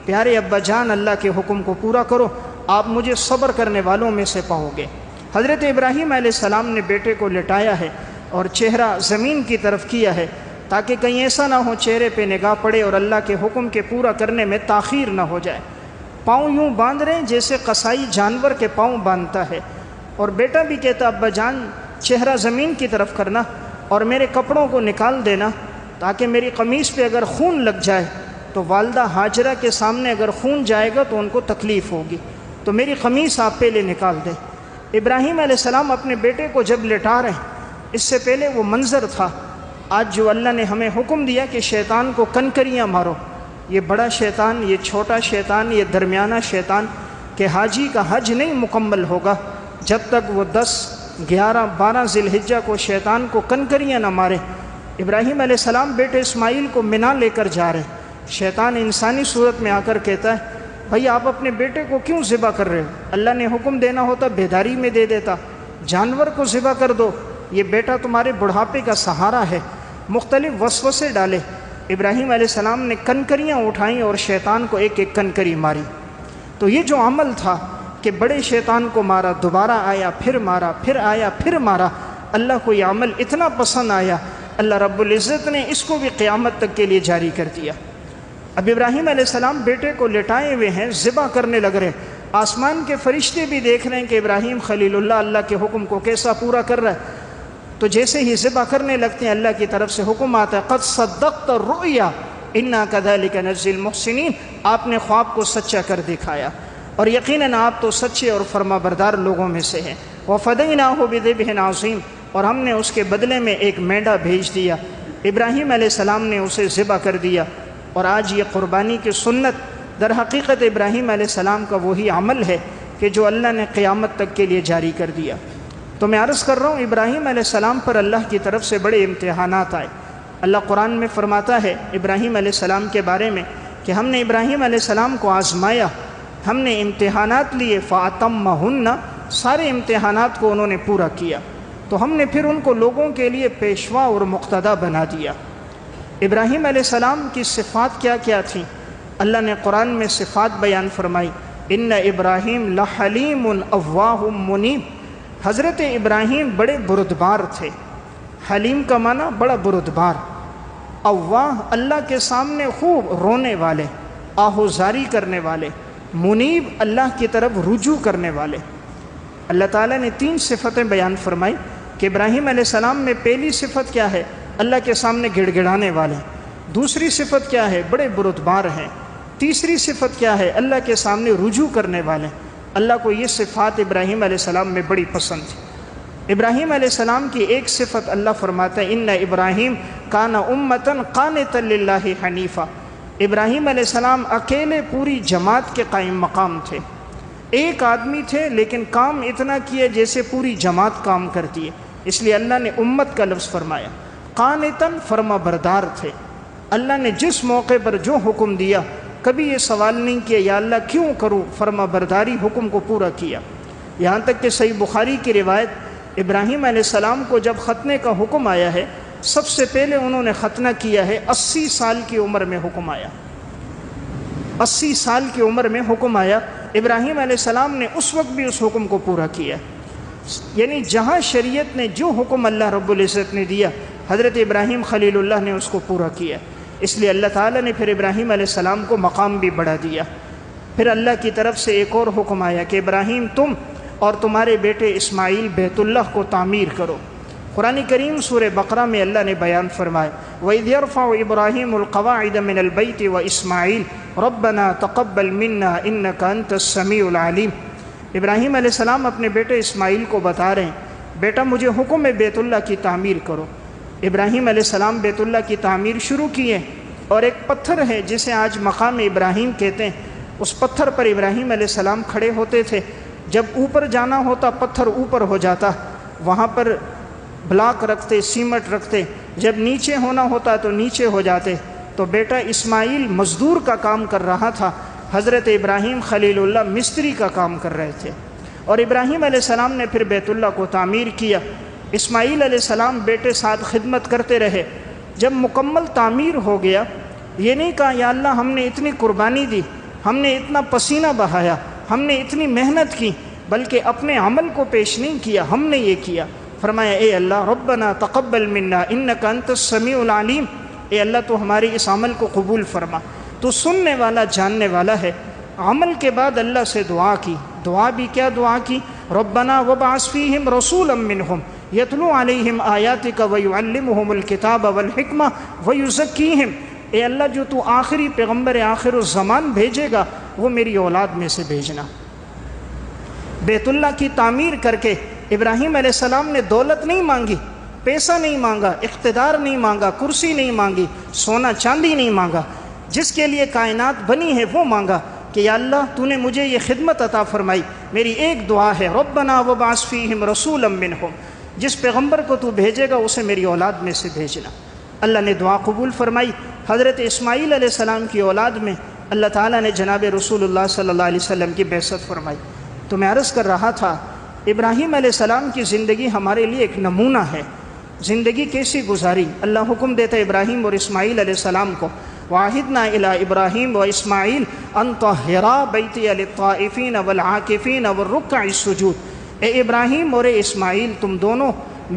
پیارے ابا جان اللہ کے حکم کو پورا کرو، آپ مجھے صبر کرنے والوں میں سے پاؤ گے۔ حضرت ابراہیم علیہ السلام نے بیٹے کو لٹایا ہے اور چہرہ زمین کی طرف کیا ہے تاکہ کہیں ایسا نہ ہو چہرے پہ نگاہ پڑے اور اللہ کے حکم کے پورا کرنے میں تاخیر نہ ہو جائے۔ پاؤں یوں باندھ رہے ہیں جیسے قصائی جانور کے پاؤں باندھتا ہے، اور بیٹا بھی کہتا ابا جان چہرہ زمین کی طرف کرنا اور میرے کپڑوں کو نکال دینا تاکہ میری قمیص پہ اگر خون لگ جائے تو والدہ ہاجرہ کے سامنے اگر خون جائے گا تو ان کو تکلیف ہوگی، تو میری قمیص آپ پہلے نکال دیں۔ ابراہیم علیہ السلام اپنے بیٹے کو جب لٹا رہے ہیں، اس سے پہلے وہ منظر تھا۔ آج جو اللہ نے ہمیں حکم دیا کہ شیطان کو کنکریاں مارو، یہ بڑا شیطان، یہ چھوٹا شیطان، یہ درمیانہ شیطان، کہ حاجی کا حج نہیں مکمل ہوگا جب تک وہ 10، 11، 12 ذی الحجہ کو شیطان کو کنکریاں نہ مارے۔ ابراہیم علیہ السلام بیٹے اسماعیل کو منا لے کر جا رہے، شیطان انسانی صورت میں آ کر کہتا ہے بھائی آپ اپنے بیٹے کو کیوں ذبح کر رہے ہو؟ اللہ نے حکم دینا ہوتا بیداری میں دے دیتا، جانور کو ذبح کر دو، یہ بیٹا تمہارے بڑھاپے کا سہارا ہے۔ مختلف وسوسے ڈالے، ابراہیم علیہ السلام نے کنکریاں اٹھائیں اور شیطان کو ایک ایک کنکری ماری۔ تو یہ جو عمل تھا کہ بڑے شیطان کو مارا، دوبارہ آیا، پھر مارا، پھر آیا، پھر مارا، اللہ کو یہ عمل اتنا پسند آیا، اللہ رب العزت نے اس کو بھی قیامت تک کے لیے جاری کر دیا۔ اب ابراہیم علیہ السلام بیٹے کو لٹائے ہوئے ہیں، ذبح کرنے لگ رہے، آسمان کے فرشتے بھی دیکھ رہے ہیں کہ ابراہیم خلیل اللہ کے حکم کو کیسا پورا کر رہا ہے۔ تو جیسے ہی ذبح کرنے لگتے ہیں اللہ کی طرف سے حکم آتا ہے قد صدقت الرؤیا انا کذلک نجزی المحسنین، آپ نے خواب کو سچا کر دکھایا اور یقیناً آپ تو سچے اور فرما بردار لوگوں میں سے ہیں۔ وفدیناہ بذبح عظیم، اور ہم نے اس کے بدلے میں ایک مینڈا بھیج دیا۔ ابراہیم علیہ السلام نے اسے ذبح کر دیا، اور آج یہ قربانی کی سنت در حقیقت ابراہیم علیہ السلام کا وہی عمل ہے کہ جو اللہ نے قیامت تک کے لیے جاری کر دیا۔ تو میں عرض کر رہا ہوں ابراہیم علیہ السلام پر اللہ کی طرف سے بڑے امتحانات آئے۔ اللہ قرآن میں فرماتا ہے ابراہیم علیہ السلام کے بارے میں کہ ہم نے ابراہیم علیہ السلام کو آزمایا، ہم نے امتحانات لیے، فَأَتَمَّهُنَّ، سارے امتحانات کو انہوں نے پورا کیا، تو ہم نے پھر ان کو لوگوں کے لیے پیشوا اور مقتدی بنا دیا۔ ابراہیم علیہ السلام کی صفات کیا کیا تھیں؟ اللہ نے قرآن میں صفات بیان فرمائی، ان ابراہیم لحلیم اواہ منیب، حضرت ابراہیم بڑے بردبار تھے۔ حلیم کا معنی بڑا بردبار، اواہ اللہ کے سامنے خوب رونے والے، آہوزاری کرنے والے، منیب اللہ کی طرف رجوع کرنے والے۔ اللہ تعالیٰ نے 3 صفتیں بیان فرمائی کہ ابراہیم علیہ السلام میں پہلی صفت کیا ہے؟ اللہ کے سامنے گڑ گڑانے والے۔ دوسری صفت کیا ہے؟ بڑے بردبار ہیں۔ تیسری صفت کیا ہے؟ اللہ کے سامنے رجوع کرنے والے۔ اللہ کو یہ صفات ابراہیم علیہ السلام میں بڑی پسند تھی۔ ابراہیم علیہ السلام کی ایک صفت اللہ فرماتا ہے ان ابراہیم کان امتن قانتا للہ حنیفا، ابراہیم علیہ السلام اکیلے پوری جماعت کے قائم مقام تھے۔ ایک آدمی تھے لیکن کام اتنا کیا جیسے پوری جماعت کام کرتی ہے، اس لیے اللہ نے امت کا لفظ فرمایا۔ قانتاً، فرما بردار تھے، اللہ نے جس موقع پر جو حکم دیا کبھی یہ سوال نہیں کیا یا اللہ کیوں کروں، فرما برداری حکم کو پورا کیا۔ یہاں تک کہ صحیح بخاری کی روایت، ابراہیم علیہ السلام کو جب ختنے کا حکم آیا ہے سب سے پہلے انہوں نے ختنہ کیا ہے 80 سال کی عمر میں حکم آیا، 80 سال کی عمر میں حکم آیا، ابراہیم علیہ السلام نے اس وقت بھی اس حکم کو پورا کیا۔ یعنی جہاں شریعت نے جو حکم اللہ رب العزت نے دیا حضرت ابراہیم خلیل اللہ نے اس کو پورا کیا، اس لیے اللہ تعالیٰ نے پھر ابراہیم علیہ السلام کو مقام بھی بڑھا دیا۔ پھر اللہ کی طرف سے ایک اور حکم آیا کہ ابراہیم تم اور تمہارے بیٹے اسماعیل بیت اللہ کو تعمیر کرو۔ قرآن کریم سورہ بقرہ میں اللہ نے بیان فرمایا وَإِذْ يَرْفَعُ إِبْرَاهِيمُ الْقَوَاعِدَ مِنَ الْبَيْتِ وَإِسْمَاعِيلُ رَبَّنَا تَقَبَّلْ مِنَّا إِنَّكَ أَنْتَ السَّمِيعُ الْعَلِيمُ۔ ابراہیم علیہ السلام اپنے بیٹے اسماعیل کو بتا رہے ہیں بیٹا مجھے حکم ہے بیت اللہ کی تعمیر کرو۔ ابراہیم علیہ السلام بیت اللہ کی تعمیر شروع کیے، اور ایک پتھر ہے جسے آج مقام ابراہیم کہتے ہیں، اس پتھر پر ابراہیم علیہ السلام کھڑے ہوتے تھے، جب اوپر جانا ہوتا پتھر اوپر ہو جاتا، وہاں پر بلاک رکھتے، سیمٹ رکھتے، جب نیچے ہونا ہوتا تو نیچے ہو جاتے۔ تو بیٹا اسماعیل مزدور کا کام کر رہا تھا، حضرت ابراہیم خلیل اللہ مستری کا کام کر رہے تھے، اور ابراہیم علیہ السلام نے پھر بیت اللہ کو تعمیر کیا۔ اسماعیل علیہ السلام بیٹے ساتھ خدمت کرتے رہے. جب مکمل تعمیر ہو گیا، یہ نہیں کہا یا اللہ ہم نے اتنی قربانی دی، ہم نے اتنا پسینہ بہایا، ہم نے اتنی محنت کی، بلکہ اپنے عمل کو پیش نہیں کیا، ہم نے یہ کیا. فرمایا اے اللہ ربنا تقبل منا انک انت السمیع العلیم، اے اللہ تو ہمارے اس عمل کو قبول فرما، تو سننے والا جاننے والا ہے. عمل کے بعد اللہ سے دعا کی. دعا بھی کیا دعا کی؟ ربنا وابعث فیہم رسولا منہم یتلو علیہم آیاتک ویعلمہم الکتاب والحکمہ ویزکیہم. اے اللہ جو تو آخری پیغمبر آخر الزمان بھیجے گا وہ میری اولاد میں سے بھیجنا. بیت اللہ کی تعمیر کر کے ابراہیم علیہ السلام نے دولت نہیں مانگی، پیسہ نہیں مانگا، اقتدار نہیں مانگا، کرسی نہیں مانگی، سونا چاندی نہیں مانگا. جس کے لیے کائنات بنی ہے وہ مانگا کہ یا اللہ تو نے مجھے یہ خدمت عطا فرمائی، میری ایک دعا ہے ربنا وابعث فیہم رسولا منہم، جس پیغمبر کو تو بھیجے گا اسے میری اولاد میں سے بھیجنا. اللہ نے دعا قبول فرمائی. حضرت اسماعیل علیہ السلام کی اولاد میں اللہ تعالیٰ نے جناب رسول اللہ صلی اللہ علیہ وسلم کی بعثت فرمائی. تو میں عرض کر رہا تھا ابراہیم علیہ السلام کی زندگی ہمارے لیے ایک نمونہ ہے. زندگی کیسی گزاری. اللہ حکم دیتا ہے ابراہیم اور اسماعیل علیہ السلام کو، وَعَهِدْنَا إِلَىٰ إِبْرَاهِيمَ وَإِسْمَاعِيلَ أَن طَهِّرَا بَيْتِيَ لِلطَّائِفِينَ وَالْعَاكِفِينَ وَالرُّكَّعِ السُّجُودِ. اے ابراہیم اور اے اسماعیل تم دونوں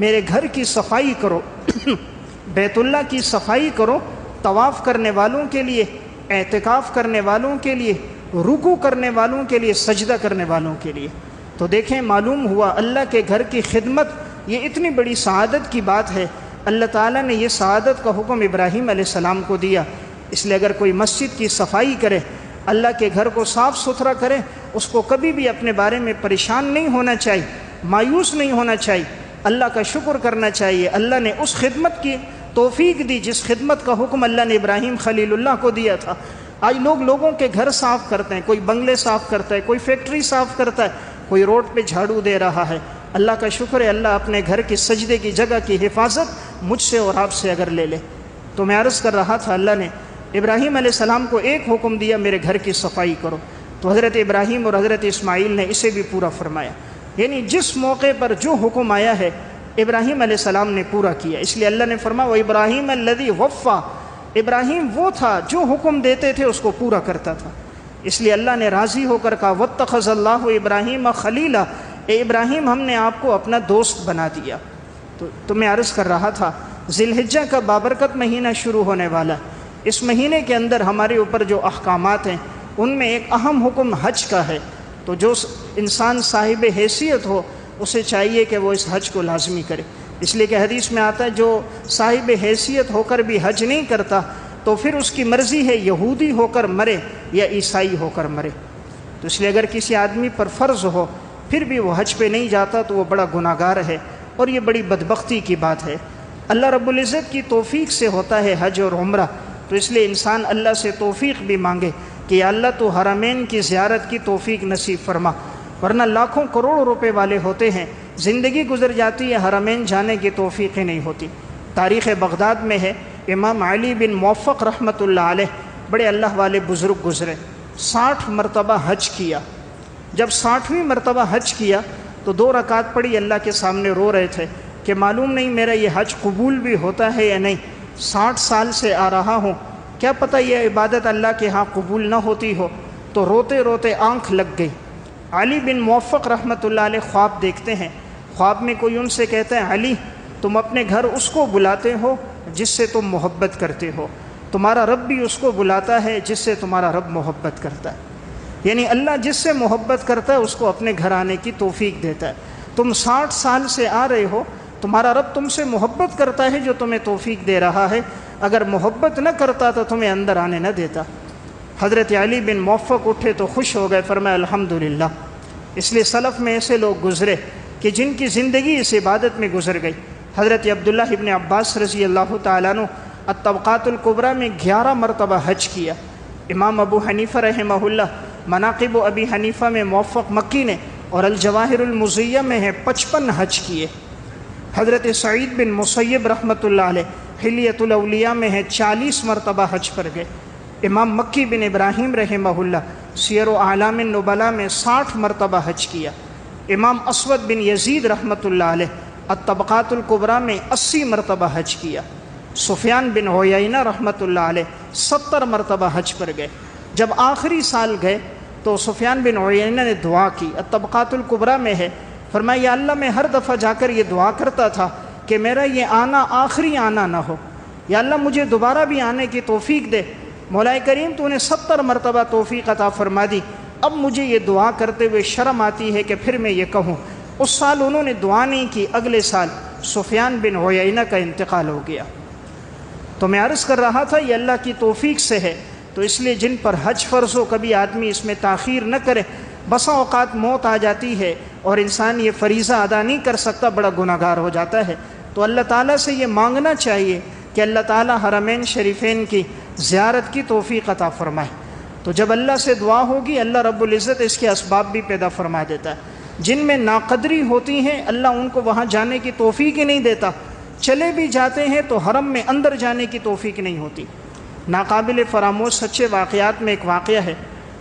میرے گھر کی صفائی کرو، بیت اللہ کی صفائی کرو، طواف کرنے والوں کے لیے، اعتکاف کرنے والوں کے لیے، رکوع کرنے والوں کے لیے، سجدہ کرنے والوں کے لیے. تو دیکھیں معلوم ہوا اللہ کے گھر کی خدمت یہ اتنی بڑی سعادت کی بات ہے. اللہ تعالیٰ نے یہ سعادت کا حکم ابراہیم علیہ السلام کو دیا. اس لیے اگر کوئی مسجد کی صفائی کرے، اللہ کے گھر کو صاف ستھرا کرے، اس کو کبھی بھی اپنے بارے میں پریشان نہیں ہونا چاہیے، مایوس نہیں ہونا چاہیے، اللہ کا شکر کرنا چاہیے. اللہ نے اس خدمت کی توفیق دی جس خدمت کا حکم اللہ نے ابراہیم خلیل اللہ کو دیا تھا. آج لوگوں کے گھر صاف کرتے ہیں، کوئی بنگلے صاف کرتا ہے، کوئی فیکٹری صاف کرتا ہے، کوئی روڈ پہ جھاڑو دے رہا ہے. اللہ کا شکر ہے اللہ اپنے گھر کی سجدے کی جگہ کی حفاظت مجھ سے اور آپ سے اگر لے لے. تو میں عرض کر رہا تھا اللہ نے ابراہیم علیہ السلام کو ایک حکم دیا میرے گھر کی صفائی کرو، تو حضرت ابراہیم اور حضرت اسماعیل نے اسے بھی پورا فرمایا. یعنی جس موقع پر جو حکم آیا ہے ابراہیم علیہ السلام نے پورا کیا. اس لیے اللہ نے فرمایا وَإِبْرَاهِيمَ الَّذِي وَفَّى، ابراہیم وہ تھا جو حکم دیتے تھے اس کو پورا کرتا تھا. اس لیے اللہ نے راضی ہو کر کہا وَاتَّخَذَ اللَّهُ إِبْرَاهِيمَ خَلِيلًا، اے ابراہیم ہم نے آپ کو اپنا دوست بنا دیا. تو میں عرض کر رہا تھا ذی الحجہ کا بابرکت مہینہ شروع ہونے والا. اس مہینے کے اندر ہمارے اوپر جو احکامات ہیں ان میں ایک اہم حکم حج کا ہے. تو جو انسان صاحب حیثیت ہو اسے چاہیے کہ وہ اس حج کو لازمی کرے. اس لیے کہ حدیث میں آتا ہے جو صاحب حیثیت ہو کر بھی حج نہیں کرتا تو پھر اس کی مرضی ہے یہودی ہو کر مرے یا عیسائی ہو کر مرے. تو اس لیے اگر کسی آدمی پر فرض ہو پھر بھی وہ حج پہ نہیں جاتا تو وہ بڑا گناہ گار ہے اور یہ بڑی بدبختی کی بات ہے. اللہ رب العزت کی توفیق سے ہوتا ہے حج اور عمرہ. تو اس لیے انسان اللہ سے توفیق بھی مانگے کہ یا اللہ تو حرمین کی زیارت کی توفیق نصیب فرما. ورنہ لاکھوں کروڑوں روپے والے ہوتے ہیں، زندگی گزر جاتی ہے، حرمین جانے کی توفیق ہی نہیں ہوتی. تاریخ بغداد میں ہے امام علی بن موفق رحمۃ اللہ علیہ بڑے اللہ والے بزرگ گزرے، 60 مرتبہ حج کیا. جب 60ویں مرتبہ حج کیا تو 2 رکعت پڑھی، اللہ کے سامنے رو رہے تھے کہ معلوم نہیں میرا یہ حج قبول بھی ہوتا ہے یا نہیں. 60 سال سے آ رہا ہوں، کیا پتہ یہ عبادت اللہ کے ہاں قبول نہ ہوتی ہو. تو روتے روتے آنکھ لگ گئی. علی بن موفق رحمۃ اللہ علیہ خواب دیکھتے ہیں. خواب میں کوئی ان سے کہتا ہے علی تم اپنے گھر اس کو بلاتے ہو جس سے تم محبت کرتے ہو، تمہارا رب بھی اس کو بلاتا ہے جس سے تمہارا رب محبت کرتا ہے. یعنی اللہ جس سے محبت کرتا ہے اس کو اپنے گھر آنے کی توفیق دیتا ہے. تم 60 سال سے آ رہے ہو، تمہارا رب تم سے محبت کرتا ہے جو تمہیں توفیق دے رہا ہے. اگر محبت نہ کرتا تو تمہیں اندر آنے نہ دیتا. حضرت علی بن موفق اٹھے تو خوش ہو گئے، فرمایا الحمدللہ. اس لیے سلف میں ایسے لوگ گزرے کہ جن کی زندگی اس عبادت میں گزر گئی. حضرت عبداللہ ابن عباس رضی اللہ تعالیٰ عنہ الطبقات الکبریٰ میں 11 مرتبہ حج کیا. امام ابو حنیفہ رحمہ اللہ مناقب ابی حنیفہ میں موفق مکی نے اور الجواہر المزیہ میں ہے 55 حج کیے. حضرت سعید بن مسیب رحمۃ اللہ علیہ حلیۃ الاولیاء میں ہے 40 مرتبہ حج پر گئے. امام مکی بن ابراہیم رحمہ اللہ سیر و اعلام النبلاء میں 60 مرتبہ حج کیا. امام اسود بن یزید رحمۃ اللہ علیہ الطبقات الکبریٰ میں 80 مرتبہ حج کیا۔ سفیان بن عیینہ رحمۃ اللہ علیہ 70 مرتبہ حج پر گئے۔ جب آخری سال گئے تو سفیان بن عیینہ نے دعا کی، الطبقات الکبریٰ میں ہے، فرمایا یا اللہ میں ہر دفعہ جا کر یہ دعا کرتا تھا کہ میرا یہ آنا آخری آنا نہ ہو، یا اللہ مجھے دوبارہ بھی آنے کی توفیق دے۔ مولا کریم تو نے 70 مرتبہ توفیق عطا فرما دی، اب مجھے یہ دعا کرتے ہوئے شرم آتی ہے کہ پھر میں یہ کہوں۔ اس سال انہوں نے دعا نہیں کی، اگلے سال سفیان بن عیینہ کا انتقال ہو گیا۔ تو میں عرض کر رہا تھا یہ اللہ کی توفیق سے ہے، تو اس لیے جن پر حج فرض ہو کبھی آدمی اس میں تاخیر نہ کرے۔ بسا اوقات موت آ جاتی ہے اور انسان یہ فریضہ ادا نہیں کر سکتا، بڑا گناہگار ہو جاتا ہے۔ تو اللہ تعالیٰ سے یہ مانگنا چاہیے کہ اللہ تعالیٰ حرمین شریفین کی زیارت کی توفیق عطا فرمائے۔ تو جب اللہ سے دعا ہوگی اللہ رب العزت اس کے اسباب بھی پیدا فرما دیتا ہے۔ جن میں ناقدری ہوتی ہیں اللہ ان کو وہاں جانے کی توفیق ہی نہیں دیتا، چلے بھی جاتے ہیں تو حرم میں اندر جانے کی توفیق نہیں ہوتی۔ ناقابل فراموش سچے واقعات میں ایک واقعہ ہے۔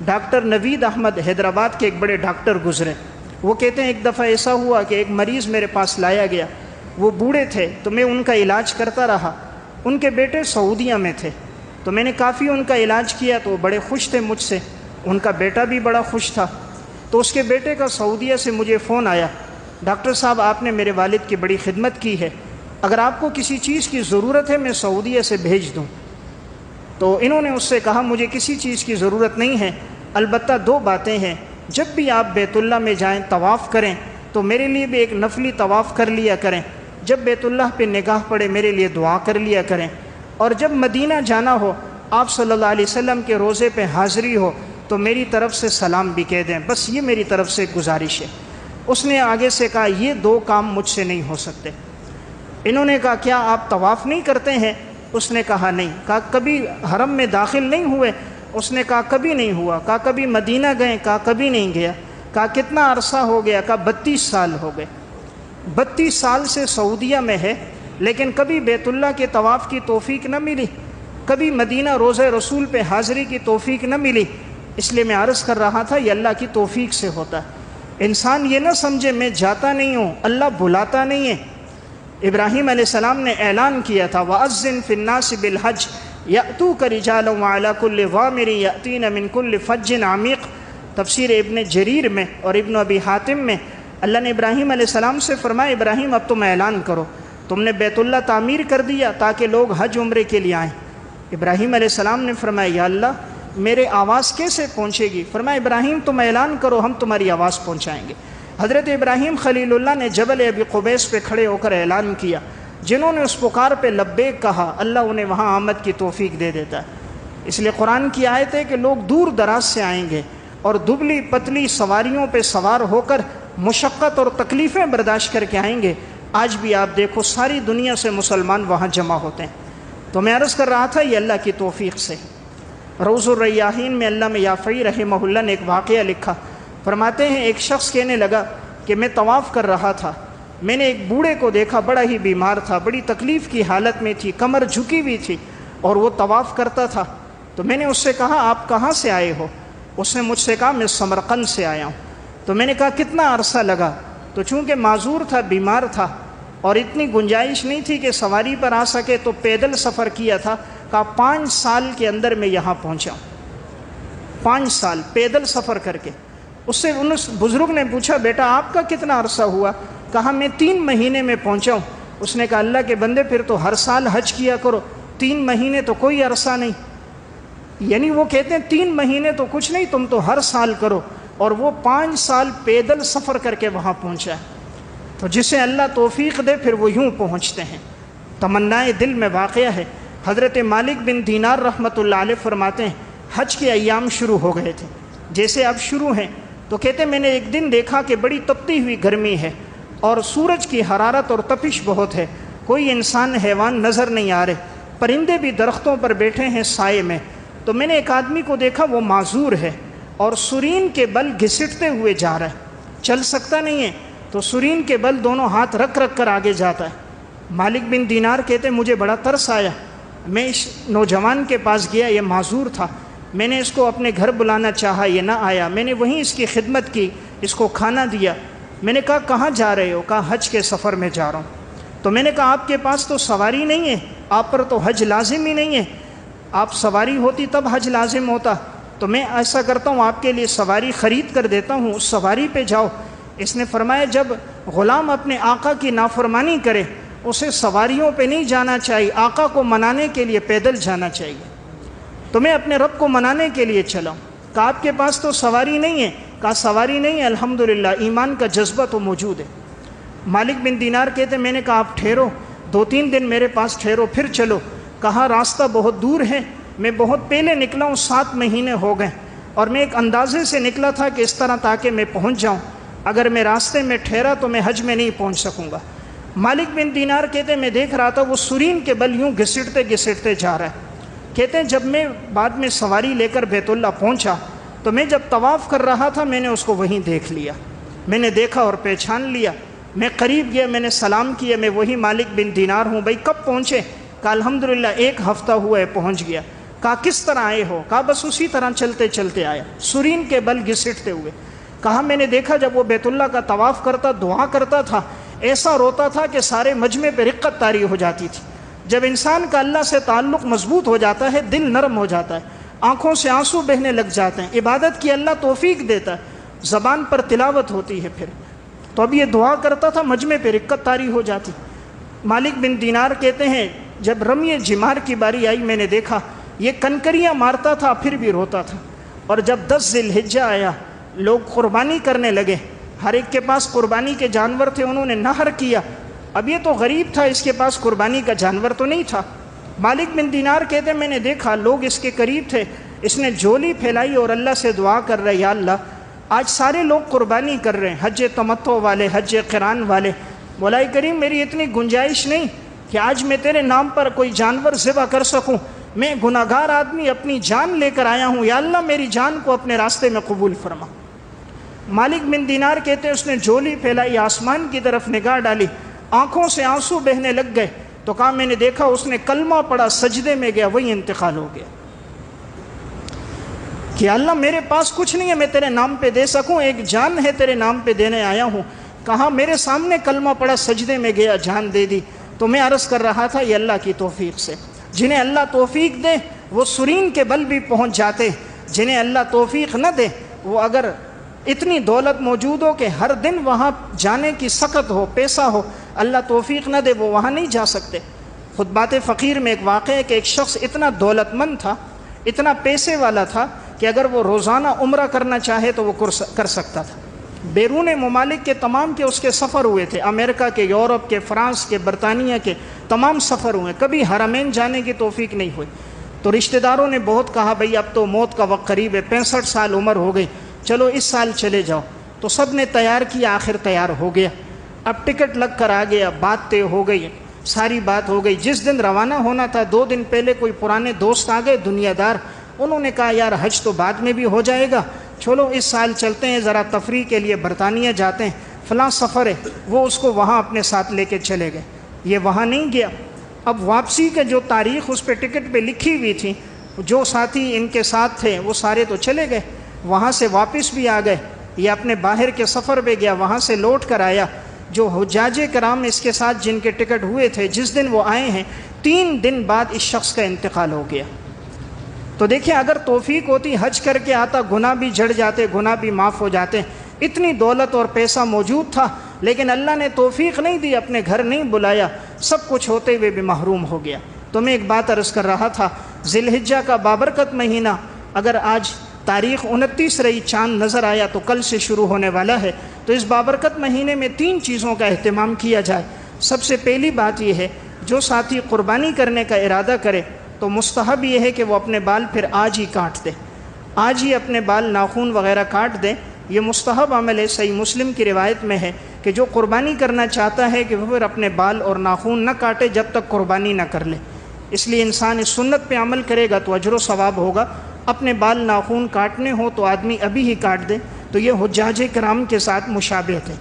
ڈاکٹر نوید احمد حیدرآباد کے ایک بڑے ڈاکٹر گزرے، وہ کہتے ہیں ایک دفعہ ایسا ہوا کہ ایک مریض میرے پاس لایا گیا، وہ بوڑھے تھے تو میں ان کا علاج کرتا رہا۔ ان کے بیٹے سعودیہ میں تھے تو میں نے کافی ان کا علاج کیا تو وہ بڑے خوش تھے مجھ سے، ان کا بیٹا بھی بڑا خوش تھا۔ تو اس کے بیٹے کا سعودیہ سے مجھے فون آیا، ڈاکٹر صاحب آپ نے میرے والد کی بڑی خدمت کی ہے، اگر آپ کو کسی چیز کی ضرورت ہے میں سعودیہ سے بھیج دوں۔ تو انہوں نے اس سے کہا مجھے کسی چیز کی ضرورت نہیں ہے، البتہ 2 باتیں ہیں، جب بھی آپ بیت اللہ میں جائیں طواف کریں تو میرے لیے بھی ایک نفلی طواف کر لیا کریں، جب بیت اللہ پہ نگاہ پڑے میرے لیے دعا کر لیا کریں، اور جب مدینہ جانا ہو آپ صلی اللہ علیہ وسلم کے روضے پہ حاضری ہو تو میری طرف سے سلام بھی کہہ دیں، بس یہ میری طرف سے گزارش ہے۔ اس نے آگے سے کہا یہ 2 کام مجھ سے نہیں ہو سکتے۔ انہوں نے کہا کیا آپ طواف نہیں کرتے ہیں؟ اس نے کہا نہیں۔ کہا کبھی حرم میں داخل نہیں ہوئے؟ اس نے کہا کبھی نہیں ہوا۔ کہا کبھی مدینہ گئے؟ کہا کبھی نہیں گیا۔ کہا کتنا عرصہ ہو گیا؟ کہا 32 سال ہو گئے۔ 32 سال سے سعودیہ میں ہے لیکن کبھی بیت اللہ کے طواف کی توفیق نہ ملی، کبھی مدینہ روضہ رسول پہ حاضری کی توفیق نہ ملی۔ اس لیے میں عرض کر رہا تھا یہ اللہ کی توفیق سے ہوتا ہے۔ انسان یہ نہ سمجھے میں جاتا نہیں ہوں، اللہ بلاتا نہیں ہے۔ ابراہیم علیہ السلام نے اعلان کیا تھا وَأَذِّن فِي النَّاسِ بِالْحَجِّ يَأْتُوكَ رِجَالًا وَعَلَى كُلِّ ضَامِرٍ يَأْتِينَ مِنْ كُلِّ فَجٍّ عَمِيقٍ۔ تفسیر ابن جریر میں اور ابن ابی حاتم میں اللہ نے ابراہیم علیہ السلام سے فرمایا ابراہیم اب تم اعلان کرو، تم نے بیت اللہ تعمیر کر دیا تاکہ لوگ حج عمرے کے لیے آئیں۔ ابراہیم علیہ السلام نے فرمایا یا اللہ میرے آواز کیسے پہنچے گی؟ فرمایا ابراہیم تم اعلان کرو ہم تمہاری آواز پہنچائیں گے۔ حضرت ابراہیم خلیل اللہ نے جبل ابی قبیس پہ کھڑے ہو کر اعلان کیا، جنہوں نے اس پکار پہ لبیک کہا اللہ انہیں وہاں آمد کی توفیق دے دیتا ہے۔ اس لیے قرآن کی آیت ہے کہ لوگ دور دراز سے آئیں گے اور دبلی پتلی سواریوں پہ سوار ہو کر مشقت اور تکلیفیں برداشت کر کے آئیں گے۔ آج بھی آپ دیکھو ساری دنیا سے مسلمان وہاں جمع ہوتے ہیں۔ تو میں عرض کر رہا تھا یہ اللہ کی توفیق سے۔ روض الریاحین میں علامہ یافعی رحمہ اللہ نے ایک واقعہ لکھا، فرماتے ہیں ایک شخص کہنے لگا کہ میں طواف کر رہا تھا، میں نے ایک بوڑھے کو دیکھا بڑا ہی بیمار تھا، بڑی تکلیف کی حالت میں تھی، کمر جھکی ہوئی تھی اور وہ طواف کرتا تھا۔ تو میں نے اس سے کہا آپ کہاں سے آئے ہو؟ اس نے مجھ سے کہا میں سمرقند سے آیا ہوں۔ تو میں نے کہا کتنا عرصہ لگا؟ تو چونکہ معذور تھا، بیمار تھا اور اتنی گنجائش نہیں تھی کہ سواری پر آ سکے تو پیدل سفر کیا تھا، کہا 5 سال کے اندر میں یہاں پہنچا۔ 5 سال پیدل سفر کر کے۔ اس سے اس بزرگ نے پوچھا بیٹا آپ کا کتنا عرصہ ہوا؟ کہا میں 3 مہینے میں پہنچا ہوں۔ اس نے کہا اللہ کے بندے پھر تو ہر سال حج کیا کرو، 3 مہینے تو کوئی عرصہ نہیں۔ یعنی وہ کہتے ہیں 3 مہینے تو کچھ نہیں، تم تو ہر سال کرو، اور وہ 5 سال پیدل سفر کر کے وہاں پہنچا ہے۔ تو جسے اللہ توفیق دے پھر وہ یوں پہنچتے ہیں۔ تمنائے دل میں واقعہ ہے، حضرت مالک بن دینار رحمۃ اللہ علیہ فرماتے ہیں حج کے ایام شروع ہو گئے تھے، جیسے اب شروع ہیں تو کہتے میں نے ایک دن دیکھا کہ بڑی تپتی ہوئی گرمی ہے اور سورج کی حرارت اور تپش بہت ہے، کوئی انسان حیوان نظر نہیں آ رہے، پرندے بھی درختوں پر بیٹھے ہیں سائے میں۔ تو میں نے ایک آدمی کو دیکھا وہ معذور ہے اور سرین کے بل گھسٹتے ہوئے جا رہا ہے، چل سکتا نہیں ہے تو سرین کے بل دونوں ہاتھ رکھ رکھ کر آگے جاتا ہے۔ مالک بن دینار کہتے مجھے بڑا ترس آیا، میں اس نوجوان کے پاس گیا، یہ معذور تھا، میں نے اس کو اپنے گھر بلانا چاہا، یہ نہ آیا، میں نے وہیں اس کی خدمت کی، اس کو کھانا دیا۔ میں نے کہا کہاں جا رہے ہو؟ کہا حج کے سفر میں جا رہا ہوں۔ تو میں نے کہا آپ کے پاس تو سواری نہیں ہے، آپ پر تو حج لازم ہی نہیں ہے، آپ سواری ہوتی تب حج لازم ہوتا، تو میں ایسا کرتا ہوں آپ کے لیے سواری خرید کر دیتا ہوں، اس سواری پہ جاؤ۔ اس نے فرمایا جب غلام اپنے آقا کی نافرمانی کرے اسے سواریوں پہ نہیں جانا چاہیے، آقا کو منانے کے لیے پیدل جانا چاہیے۔ تو میں اپنے رب کو منانے کے لیے چلا ہوں۔ کہا آپ کے پاس تو سواری نہیں ہے؟ کہا سواری نہیں ہے، الحمدللہ ایمان کا جذبہ تو موجود ہے۔ مالک بن دینار کہتے میں نے کہا آپ ٹھہرو، 2-3 دن میرے پاس ٹھہرو پھر چلو۔ کہا راستہ بہت دور ہے، میں بہت پہلے نکلا ہوں، 7 مہینے ہو گئے، اور میں ایک اندازے سے نکلا تھا کہ اس طرح تاکہ میں پہنچ جاؤں، اگر میں راستے میں ٹھہرا تو میں حج میں نہیں پہنچ سکوں گا۔ مالک بن دینار کہتے میں دیکھ رہا تھا وہ سرین کے بل یوں گھسٹتے گھسٹتے جا رہا ہے۔ کہتے ہیں جب میں بعد میں سواری لے کر بیت اللہ پہنچا تو میں جب طواف کر رہا تھا میں نے اس کو وہیں دیکھ لیا، میں نے دیکھا اور پہچان لیا۔ میں قریب گیا، میں نے سلام کیا، میں وہی مالک بن دینار ہوں۔ بھائی کب پہنچے؟ کہا الحمدللہ 1 ہفتہ ہوا ہے پہنچ گیا۔ کہا کس طرح آئے ہو؟ کہا بس اسی طرح چلتے چلتے آیا، سرین کے بل گھسٹتے ہوئے۔ کہا میں نے دیکھا جب وہ بیت اللہ کا طواف کرتا دعا کرتا تھا ایسا روتا تھا کہ سارے مجمع پہ رقت طاری ہو جاتی تھی۔ جب انسان کا اللہ سے تعلق مضبوط ہو جاتا ہے دل نرم ہو جاتا ہے، آنکھوں سے آنسو بہنے لگ جاتے ہیں، عبادت کی اللہ توفیق دیتا ہے، زبان پر تلاوت ہوتی ہے۔ پھر تو اب یہ دعا کرتا تھا مجمع پہ رقت طاری ہو جاتی۔ مالک بن دینار کہتے ہیں جب رمی جمار کی باری آئی میں نے دیکھا یہ کنکریاں مارتا تھا پھر بھی روتا تھا، اور جب 10 ذی الحجہ آیا لوگ قربانی کرنے لگے، ہر ایک کے پاس قربانی کے جانور تھے، انہوں نے نہر کیا۔ اب یہ تو غریب تھا، اس کے پاس قربانی کا جانور تو نہیں تھا۔ مالک بن دینار کہتے میں نے دیکھا لوگ اس کے قریب تھے، اس نے جھولی پھیلائی اور اللہ سے دعا کر رہے یا اللہ آج سارے لوگ قربانی کر رہے ہیں، حج تمتع والے، حج قران والے، مولا کریم میری اتنی گنجائش نہیں کہ آج میں تیرے نام پر کوئی جانور ذبح کر سکوں، میں گناہگار آدمی اپنی جان لے کر آیا ہوں، یا اللہ میری جان کو اپنے راستے میں قبول فرما۔ مالک بن دینار کہتے ہیں اس نے جھولی پھیلائی، آسمان کی طرف نگاہ ڈالی، آنکھوں سے آنسو بہنے لگ گئے، تو کہا میں نے دیکھا اس نے کلمہ پڑھا، سجدے میں گیا، وہی انتقال ہو گیا کہ اللہ میرے پاس کچھ نہیں ہے میں تیرے نام پہ دے سکوں، ایک جان ہے تیرے نام پہ دینے آیا ہوں۔ کہا میرے سامنے کلمہ پڑھا، سجدے میں گیا، جان دے دی۔ تو میں عرض کر رہا تھا یہ اللہ کی توفیق سے، جنہیں اللہ توفیق دے وہ سرین کے بل بھی پہنچ جاتے، جنہیں اللہ توفیق نہ دے وہ اگر اتنی دولت موجود ہو کہ ہر دن وہاں جانے کی سخت ہو، پیسہ ہو، اللہ توفیق نہ دے وہ وہاں نہیں جا سکتے۔ خطبات فقیر میں ایک واقعہ ہے کہ ایک شخص اتنا دولت مند تھا، اتنا پیسے والا تھا کہ اگر وہ روزانہ عمرہ کرنا چاہے تو وہ کر سکتا تھا۔ بیرون ممالک کے تمام کے اس کے سفر ہوئے تھے، امریکہ کے، یورپ کے، فرانس کے، برطانیہ کے تمام سفر ہوئے، کبھی حرمین جانے کی توفیق نہیں ہوئی۔ تو رشتہ داروں نے بہت کہا بھئی اب تو موت کا وقت قریب ہے، 65 سال عمر ہو گئی، چلو اس سال چلے جاؤ۔ تو سب نے تیار کیا، آخر تیار ہو گیا، اب ٹکٹ لگ کر آ گیا، بات طے ہو گئی، ساری بات ہو گئی۔ جس دن روانہ ہونا تھا 2 دن پہلے کوئی پرانے دوست آ گئے دنیا دار، انہوں نے کہا یار حج تو بعد میں بھی ہو جائے گا، چلو اس سال چلتے ہیں، ذرا تفریح کے لیے برطانیہ جاتے ہیں، فلاں سفر ہے، وہ اس کو وہاں اپنے ساتھ لے کے چلے گئے۔ یہ وہاں نہیں گیا۔ اب واپسی کے جو تاریخ اس پہ ٹکٹ پہ لکھی ہوئی تھی، جو ساتھی ان کے ساتھ تھے وہ سارے تو چلے گئے، وہاں سے واپس بھی آ گئے، یہ اپنے باہر کے سفر پہ گیا، وہاں سے لوٹ کر آیا۔ جو حجاج کرام اس کے ساتھ جن کے ٹکٹ ہوئے تھے جس دن وہ آئے ہیں 3 دن بعد اس شخص کا انتقال ہو گیا۔ تو دیکھیں اگر توفیق ہوتی حج کر کے آتا، گناہ بھی جھڑ جاتے، گناہ بھی معاف ہو جاتے، اتنی دولت اور پیسہ موجود تھا لیکن اللہ نے توفیق نہیں دی، اپنے گھر نہیں بلایا، سب کچھ ہوتے ہوئے بھی محروم ہو گیا۔ تو میں ایک بات عرض کر رہا تھا، ذی الحجہ کا بابرکت مہینہ اگر آج تاریخ 29 رہی، چاند نظر آیا تو کل سے شروع ہونے والا ہے، تو اس بابرکت مہینے میں 3 چیزوں کا اہتمام کیا جائے۔ سب سے پہلی بات یہ ہے جو ساتھی قربانی کرنے کا ارادہ کرے تو مستحب یہ ہے کہ وہ اپنے بال پھر آج ہی کاٹ دے، آج ہی اپنے بال ناخن وغیرہ کاٹ دے، یہ مستحب عمل ہے۔ صحیح مسلم کی روایت میں ہے کہ جو قربانی کرنا چاہتا ہے کہ وہ پھر اپنے بال اور ناخن نہ کاٹے جب تک قربانی نہ کر لے، اس لیے انسان اس سنت پہ عمل کرے گا تو اجر و ثواب ہوگا۔ اپنے بال ناخن کاٹنے ہو تو آدمی ابھی ہی کاٹ دے، تو یہ حجاج کرام کے ساتھ مشابہت ہے۔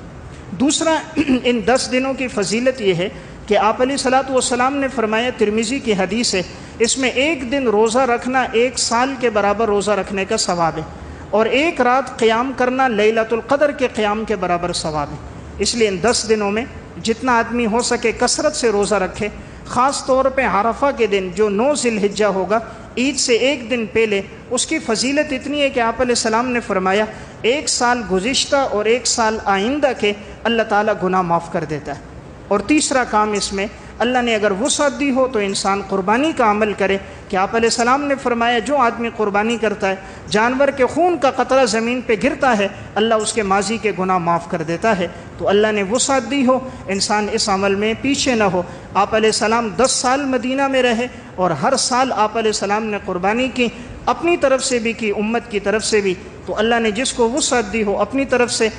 دوسرا ان 10 دنوں کی فضیلت یہ ہے کہ آپ علیہ الصلوۃ والسلام نے فرمایا، ترمذی کی حدیث ہے، اس میں 1 دن روزہ رکھنا 1 سال کے برابر روزہ رکھنے کا ثواب ہے، اور 1 رات قیام کرنا لیلۃ القدر کے قیام کے برابر ثواب ہے۔ اس لیے ان 10 دنوں میں جتنا آدمی ہو سکے کثرت سے روزہ رکھے، خاص طور پہ عرفہ کے دن جو 9 ذی الحجہ ہوگا، عید سے ایک دن پہلے، اس کی فضیلت اتنی ہے کہ آپ علیہ السلام نے فرمایا 1 سال گزشتہ اور 1 سال آئندہ کے اللہ تعالیٰ گناہ معاف کر دیتا ہے۔ اور تیسرا کام اس میں اللہ نے اگر وسعت دی ہو تو انسان قربانی کا عمل کرے، کہ آپ علیہ السلام نے فرمایا جو آدمی قربانی کرتا ہے، جانور کے خون کا قطرہ زمین پہ گرتا ہے، اللہ اس کے ماضی کے گناہ معاف کر دیتا ہے۔ تو اللہ نے وسعت دی ہو، انسان اس عمل میں پیچھے نہ ہو۔ آپ علیہ السلام 10 سال مدینہ میں رہے اور ہر سال آپ علیہ السلام نے قربانی کی، اپنی طرف سے بھی کی، امت کی طرف سے بھی۔ تو اللہ نے جس کو وسعت دی ہو اپنی طرف سے،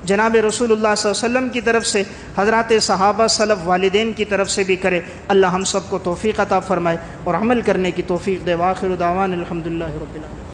جناب رسول اللہ صلی اللہ علیہ وسلم کی طرف سے، حضرات صحابہ سلف والدین کی طرف سے بھی کرے۔ اللہ ہم سب کو توفیق عطا فرمائے اور عمل کرنے کی توفیق دے۔ وآخر دعوانا الحمدللہ رب العالمین۔